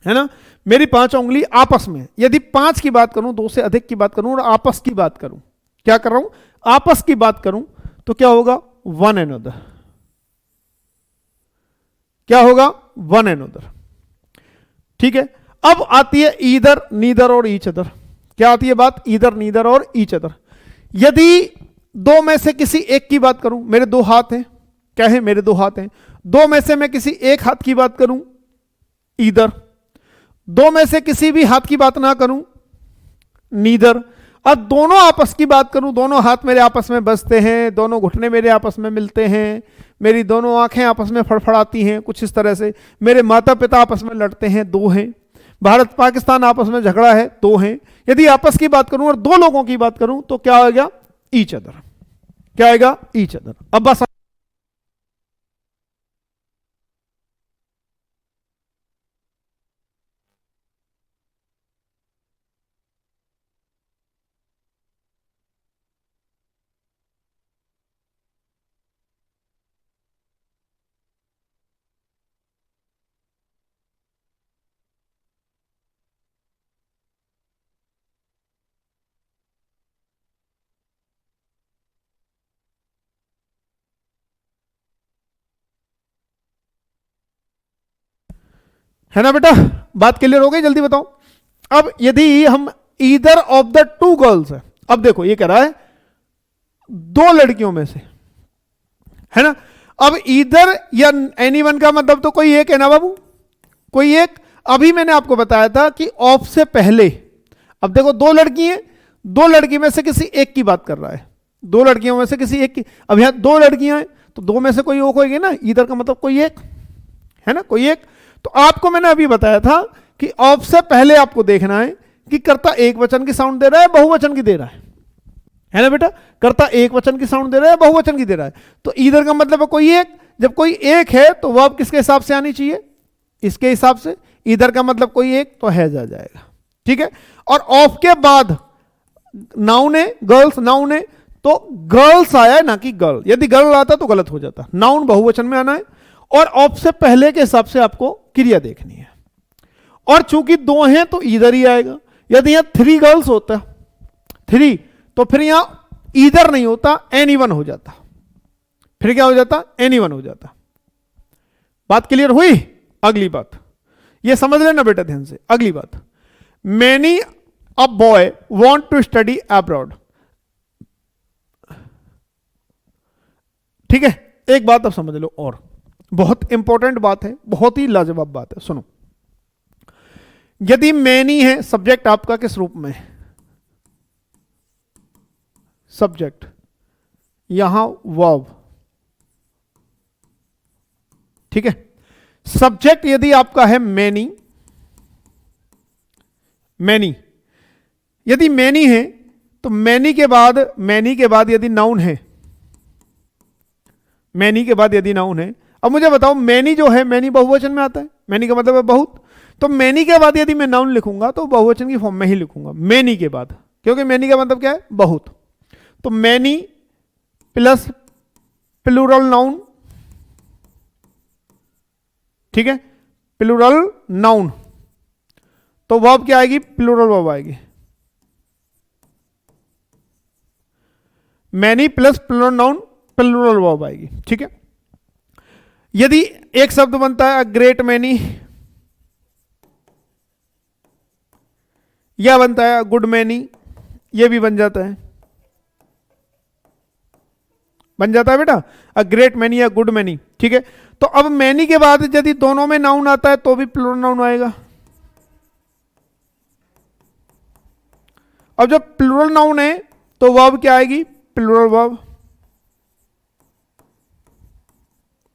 ना, मेरी 5 उंगली आपस में, यदि 5 की बात करूं, 2 से अधिक की बात करूं और आपस की बात करूं, क्या कर रहा हूं, आपस की बात करूं, तो क्या होगा, वन एनदर, क्या होगा, वन एनदर, ठीक है। अब आती है ईदर, नीदर और ईच अदर, क्या आती है बात, ईदर, नीदर और ईच अदर। यदि 2 में से किसी एक की बात करूं, मेरे 2 हाथ हैं, क्या है, मेरे 2 हाथ हैं, 2 में से मैं किसी एक हाथ की बात करूं, ईदर, 2 में से किसी भी हाथ की बात ना करूं, नीदर, और दोनों आपस की बात करूं, दोनों हाथ मेरे आपस में बसते हैं, दोनों घुटने मेरे आपस में मिलते हैं, मेरी दोनों आंखें आपस में फड़फड़ाती हैं, कुछ इस तरह से, मेरे माता पिता आपस में लड़ते हैं, 2 हैं, भारत पाकिस्तान आपस में झगड़ा है, 2 हैं। यदि आपस की बात करूं और 2 लोगों की बात करूं तो क्या आएगा, ईच अदर, क्या आएगा, ईच अदर। अब बस है ना बेटा, बात क्लियर हो गई, जल्दी बताओ। अब यदि हम ईदर ऑफ द 2 गर्ल्स है, अब देखो ये कह रहा है 2 लड़कियों में से, है ना, अब ईदर या एनी वन का मतलब तो कोई एक है ना बाबू, कोई एक। अभी मैंने आपको बताया था कि ऑफ से पहले, अब देखो 2 लड़की हैं, 2 लड़की में से किसी एक की बात कर रहा है, 2 लड़कियों में से किसी एक की, अब यहां 2 लड़कियां हैं तो 2 में से कोई एक होगी ना, ईदर का मतलब कोई एक, है ना, कोई एक। तो आपको मैंने अभी बताया था कि ऑफ से पहले आपको देखना है कि कर्ता एक वचन की साउंड दे रहा है, बहुवचन की दे रहा है ना बेटा, कर्ता एक वचन की साउंड दे रहा है, बहुवचन की दे रहा है। तो ईदर का मतलब है कोई एक, जब कोई एक है तो वर्ब किसके हिसाब से आनी चाहिए, इसके हिसाब से, ईदर का मतलब कोई एक तो हैज आ जाएगा, ठीक है। और ऑफ के बाद नाउन है, गर्ल्स नाउन है, तो गर्ल्स आया है ना कि गर्ल, यदि गर्ल आता तो गलत हो जाता, नाउन बहुवचन में आना है, और ऑफ से पहले के हिसाब से आपको क्रिया देखनी है, और चूंकि 2 हैं तो ईदर ही आएगा। यदि यहां 3 गर्ल्स होता, 3, तो फिर यहां ईदर नहीं होता, एनी वन हो जाता, फिर क्या हो जाता, एनी वन हो जाता। बात क्लियर हुई। अगली बात ये समझ लेना बेटा ध्यान से, अगली बात, many a boy want to study abroad, ठीक है। एक बात अब समझ लो, और बहुत इंपॉर्टेंट बात है, बहुत ही लाजवाब बात है, सुनो। यदि मैनी है, सब्जेक्ट आपका किस रूप में, सब्जेक्ट, यहां वर्ब, ठीक है। सब्जेक्ट यदि आपका है मैनी, यदि मैनी है तो मैनी के बाद यदि नाउन है, मैनी के बाद यदि नाउन है, अब मुझे बताओ मैनी जो है, मैनी बहुवचन में आता है, मैनी का मतलब है बहुत, तो मैनी के बाद यदि मैं नाउन लिखूंगा तो बहुवचन की फॉर्म में ही लिखूंगा, मैनी के बाद, क्योंकि मैनी का मतलब क्या है, बहुत। तो मैनी प्लस प्लूरल नाउन, ठीक है, प्लूरल नाउन, तो वर्ब क्या आएगी, प्लूरल वर्ब आएगी, many plus plural noun, plural verb आएगी, ठीक है। यदि एक शब्द बनता है ग्रेट मैनी, या बनता है गुड मैनी, ये भी बन जाता है, बन जाता है बेटा, अ ग्रेट मैनी या गुड मैनी। ठीक है, तो अब मैनी के बाद यदि दोनों में नाउन आता है तो भी प्लूरल नाउन आएगा। अब जब प्लूरल नाउन है तो वर्ब क्या आएगी, प्लूरल वर्ब।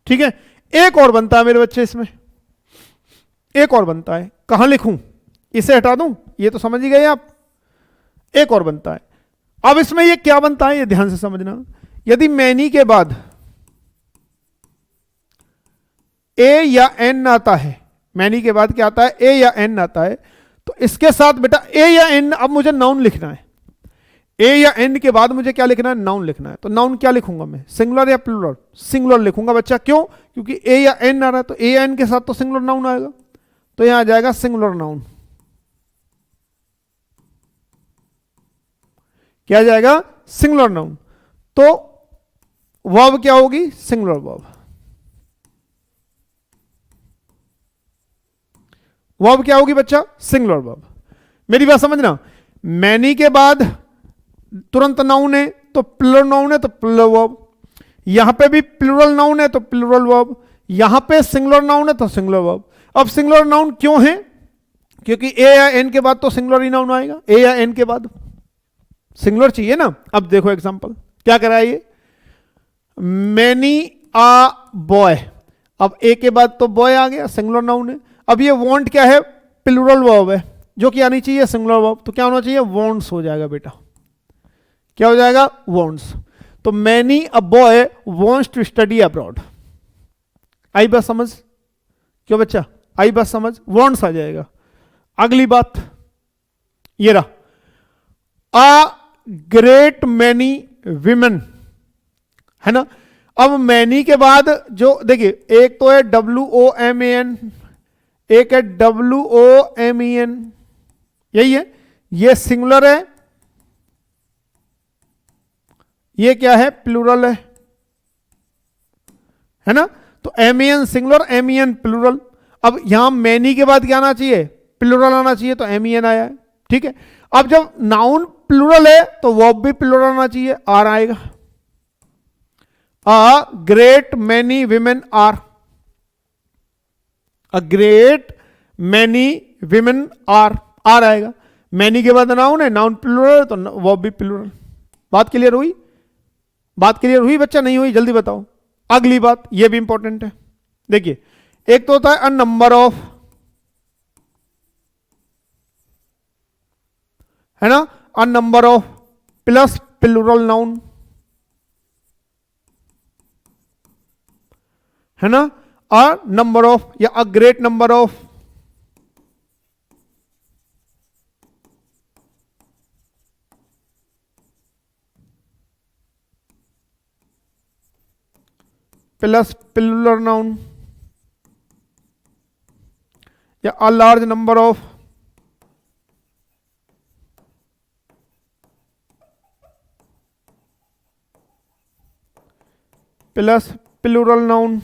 ठीक है, एक और बनता है मेरे बच्चे, इसमें एक और बनता है, कहां लिखूं, इसे हटा दूं, ये तो समझ ही गए आप। एक और बनता है, अब इसमें ये क्या बनता है ये ध्यान से समझना। यदि मैनी के बाद ए या एन आता है, मैनी के बाद क्या आता है, ए या एन आता है, तो इसके साथ बेटा ए या एन, अब मुझे नाउन लिखना है, ए या एन के बाद मुझे क्या लिखना है, नाउन लिखना है। तो नाउन क्या लिखूंगा मैं, सिंगुलर या प्लूरल, सिंगुलर लिखूंगा बच्चा। क्यों, क्योंकि ए या एन आ रहा है, तो ए या एन के साथ तो सिंगुलर नाउन आएगा, तो यहां आ जाएगा सिंगुलर नाउन। क्या आ जाएगा, सिंगुलर नाउन। तो वर्ब क्या होगी, सिंगुलर वर्ब। वर्ब क्या होगी बच्चा, सिंगुलर वर्ब। मेरी बात समझना, मैनी के बाद तुरंत नाउन है तो प्लूरल नाउन है तो प्लूरल वर्ब, यहां पे भी प्लूरल नाउन है तो प्लूरल वर्ब, यहां पे सिंगुलर नाउन है तो सिंगुलर वर्ब। अब सिंगुलर नाउन क्यों है, क्योंकि ए या एन के बाद तो सिंगुलर ही नाउन आएगा, ए या एन के बाद सिंगुलर चाहिए ना। अब देखो एग्जांपल क्या करा है ये, मैनी आ बॉय, अब ए के बाद तो बॉय आ गया, सिंगुलर नाउन है। अब ये वांट क्या है, प्लूरल वर्ब है, जो कि आनी चाहिए सिंगुलर वर्ब, तो क्या होना चाहिए, वांट्स हो जाएगा बेटा। क्या हो जाएगा, वांट्स। तो many a boy wants to study abroad. आई बात समझ, क्यों बच्चा, आई बात समझ, वांट्स आ जाएगा। अगली बात ये रहा, अ ग्रेट मैनी विमेन, है ना। अब मैनी के बाद जो देखिए, एक तो है WOMAN, एक है WOMEN, यही है, ये सिंगुलर ये क्या है, प्लूरल है ना। तो MEN सिंगुलर, MEN प्लूरल। अब यहां मैनी के बाद क्या आना चाहिए, प्लूरल आना चाहिए, तो MEN आया है। ठीक है, अब जब नाउन प्लूरल है तो वर्ब भी प्लूरल आना चाहिए, आर आएगा। A great many women are, a great many women are, are आएगा। मैनी के बाद नाउन है, नाउन प्लूरल है तो वर्ब भी प्लूरल। बात क्लियर हुई, बात क्लियर हुई बच्चा, नहीं हुई जल्दी बताओ। अगली बात ये भी इंपॉर्टेंट है, देखिए, एक तो होता है अ नंबर ऑफ, है ना, a number of plus plural noun, है ना, अ नंबर ऑफ या a great number of plus plural noun या a large number of plus plural noun.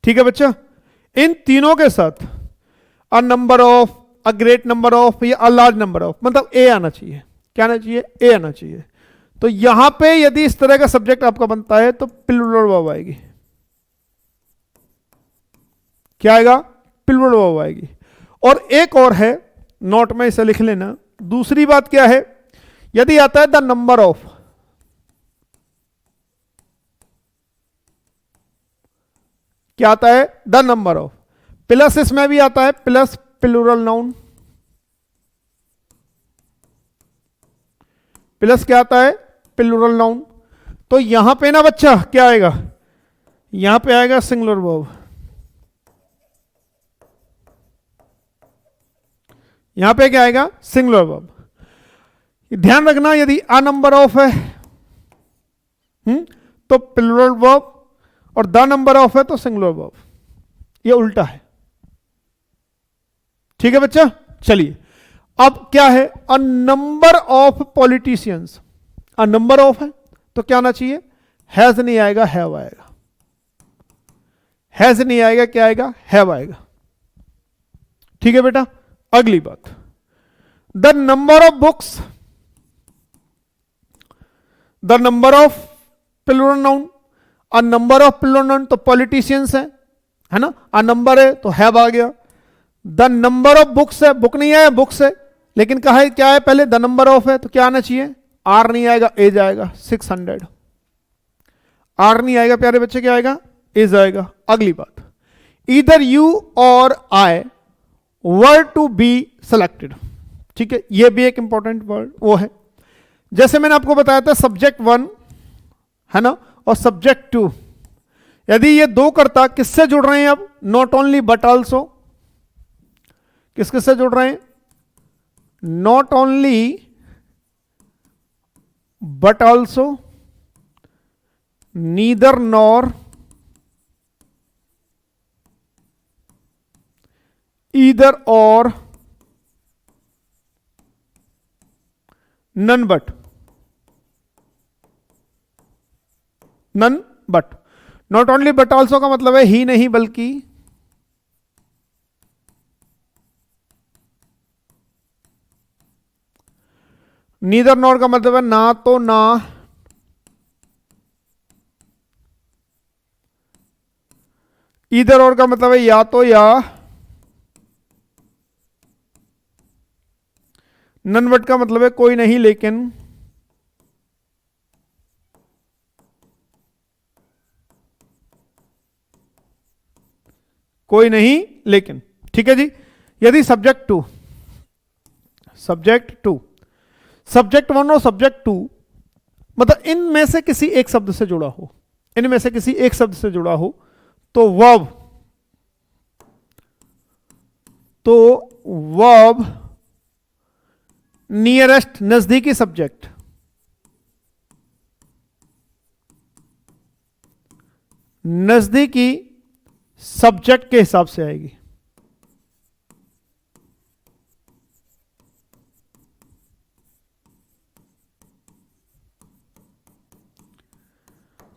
ठीक है बच्चा, इन तीनों के साथ a number of, a great number of या अ लार्ज नंबर ऑफ, मतलब ए आना चाहिए। क्या आना चाहिए, ए आना चाहिए। तो यहां पे यदि इस तरह का सब्जेक्ट आपका बनता है तो प्लूरल वर्ब आएगी। क्या आएगा, प्लूरल वर्ब आएगी। और एक और है, नोट में इसे लिख लेना। दूसरी बात क्या है, यदि आता है द नंबर ऑफ, क्या आता है, द नंबर ऑफ, प्लस इसमें भी आता है प्लस प्लूरल नाउन, प्लस क्या आता है, प्लूरल नाउन। तो यहां पे ना बच्चा क्या आएगा, यहां पे आएगा सिंगुलर वर्ब, यहां पे क्या आएगा, सिंगुलर वर्ब। ध्यान रखना, यदि अ नंबर ऑफ है तो प्लूरल वर्ब, और द नंबर ऑफ है तो सिंगुलर वर्ब, ये उल्टा है। ठीक है बच्चा, चलिए अब क्या है, अ number of politicians, a number of है तो क्या आना चाहिए, हैज नहीं आएगा, हैव आएगा। हैज नहीं आएगा, क्या आएगा, हैव आएगा। ठीक है बेटा, अगली बात, the number of books, the number of plural noun, a number of plural noun तो पॉलिटिशियंस है ना, अ नंबर है तो हैव आ गया। द नंबर ऑफ बुक्स है, बुक नहीं आया बुक्स है, लेकिन कहा है क्या है पहले, द नंबर ऑफ है तो क्या आना चाहिए, आर नहीं आएगा एज आएगा, 600। आर नहीं आएगा प्यारे बच्चे, क्या आएगा, एज आएगा। अगली बात, ईदर यू और आई वर टू बी सेलेक्टेड, ठीक है, ये भी एक इंपॉर्टेंट वर्ड वो है। जैसे मैंने आपको बताया था सब्जेक्ट 1 है ना और सब्जेक्ट 2, यदि ये दो कर्ता किससे जुड़ रहे हैं, अब नॉट ओनली बट ऑल्सो, किससे जुड़ रहे हैं, not only but also, neither nor, either or, none but, none but. Not only but also का मतलब है ही नहीं बल्कि, नीदर नॉर का मतलब है ना तो ना, ईदर और का मतलब है या तो या, नन बट का मतलब है कोई नहीं लेकिन, कोई नहीं लेकिन, ठीक है जी। यदि सब्जेक्ट 2, सब्जेक्ट 2, सब्जेक्ट 1 और सब्जेक्ट 2 मतलब इनमें से किसी एक शब्द से जुड़ा हो, इनमें से किसी एक शब्द से जुड़ा हो तो वर्ब, तो वर्ब नियरेस्ट नजदीकी सब्जेक्ट, नजदीकी सब्जेक्ट के हिसाब से आएगी।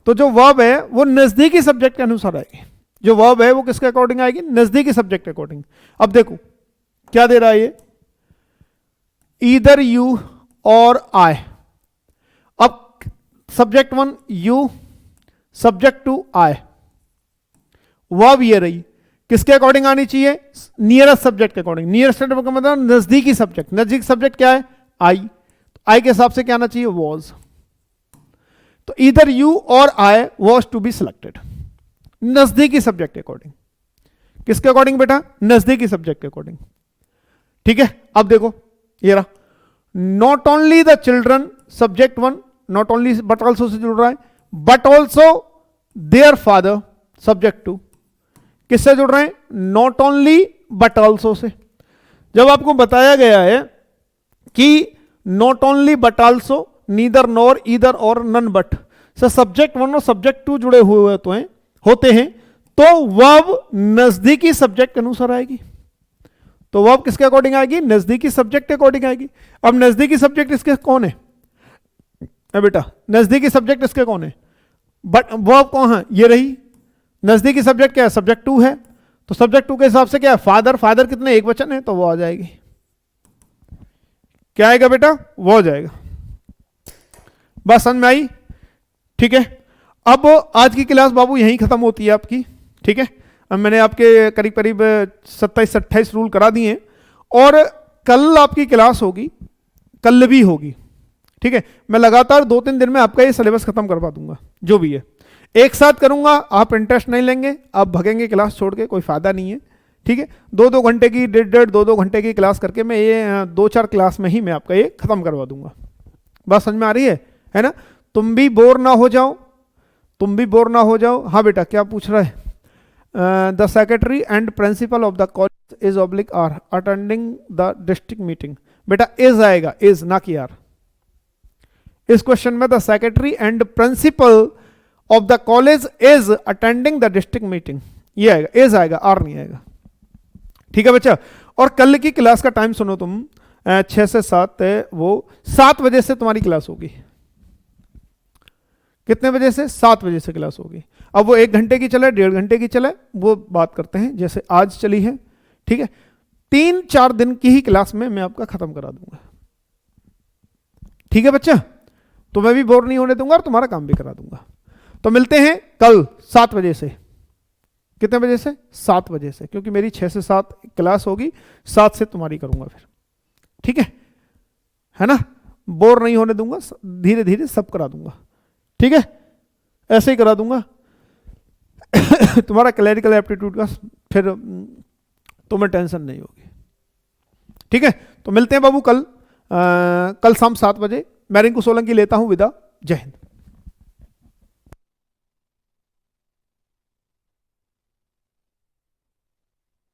तो जो वर्ब है वो नजदीकी सब्जेक्ट के अनुसार आएगी, जो वर्ब है वो किसके अकॉर्डिंग आएगी, नजदीकी सब्जेक्ट के अकॉर्डिंग। अब देखो क्या दे रहा है ये, ईदर यू और आई। अब subject 1 you, subject 2 I, verb ये रही, किसके अकॉर्डिंग आनी चाहिए, नियरेस्ट सब्जेक्ट के अकॉर्डिंग। नियरेस्ट का मतलब नजदीकी सब्जेक्ट, नजदीकी सब्जेक्ट क्या है, आई, आई के हिसाब से क्या आना चाहिए, वॉज। तो ईदर यू और I was to be selected, नजदीकी सब्जेक्ट के अकॉर्डिंग। किसके अकॉर्डिंग बेटा, नजदीकी सब्जेक्ट के अकॉर्डिंग, ठीक है। अब देखो ये रहा, not only the children, subject 1 not only but also say जुड़ रहा है, but also their father, subject 2 किससे जुड़ रहे हैं, not only but also say. जब आपको बताया गया है कि not only but also, neither nor, either or, none but से सब्जेक्ट 1 और सब्जेक्ट 2 जुड़े हुए होते हैं तो वर्ब नजदीकी सब्जेक्ट के अनुसार आएगी। तो वर्ब किसके अकॉर्डिंग आएगी, नजदीकी सब्जेक्ट के अकॉर्डिंग आएगी। अब नजदीकी सब्जेक्ट इसके कौन है बेटा, नजदीकी सब्जेक्ट इसके कौन है, बट वर्ब कौन है, ये रही। नजदीकी सब्जेक्ट क्या है, सब्जेक्ट 2 है, तो सब्जेक्ट 2 के हिसाब से क्या है, फादर, फादर कितने, एक वचन है तो वो आ जाएगी, क्या आएगा बेटा, वो आ जाएगा। बस समझ में आई, ठीक है। अब आज की क्लास बाबू यहीं खत्म होती है आपकी, ठीक है। अब मैंने आपके करीब करीब 27-28 रूल करा दिए और कल आपकी क्लास होगी, कल भी होगी, ठीक है। मैं लगातार 2-3 दिन में आपका ये सिलेबस खत्म करवा दूंगा, जो भी है एक साथ करूंगा। आप इंटरेस्ट नहीं लेंगे, आप भगेंगे क्लास छोड़ के, कोई फायदा नहीं है, ठीक है। 2-2 घंटे की, 1.5-1.5, 2-2 घंटे की क्लास करके मैं ये 2-4 क्लास में ही मैं आपका ये खत्म करवा दूंगा। बात समझ में आ रही है ना। तुम भी बोर ना हो जाओ, तुम भी बोर ना हो जाओ। हाँ बेटा क्या पूछ रहा है, the secretary and principal of the college is oblique are attending the district meeting. बेटा इज आएगा, इज ना कि आर। इस क्वेश्चन में the secretary and principal of the college is attending the district meeting, ये आएगा, इज आएगा, are नहीं आएगा, ठीक है बच्चा। और कल की क्लास का टाइम सुनो तुम, 6 से 7 वो 7 बजे से तुम्हारी क्लास होगी। कितने बजे से, 7 बजे से क्लास होगी। अब वो 1 घंटे की चले, 1.5 घंटे की चले, वो बात करते हैं, जैसे आज चली है, ठीक है। 3-4 दिन की ही क्लास में मैं आपका खत्म करा दूंगा। ठीक है बच्चा, तो मैं भी बोर नहीं होने दूंगा और तुम्हारा काम भी करा दूंगा। तो मिलते हैं कल 7 बजे से। कितने बजे से? 7 बजे से, क्योंकि मेरी 6 से 7 क्लास होगी, 7 से तुम्हारी करूंगा फिर। ठीक है ना? बोर नहीं होने दूंगा, धीरे धीरे सब करा दूंगा। ठीक है, ऐसे ही करा दूंगा। तुम्हारा क्लरिकल एप्टीट्यूड का फिर तुम्हें टेंशन नहीं होगी। ठीक है, तो मिलते हैं बाबू कल शाम 7 बजे। मैं रिंकू सोलंकी लेता हूं विदा। जय हिंद।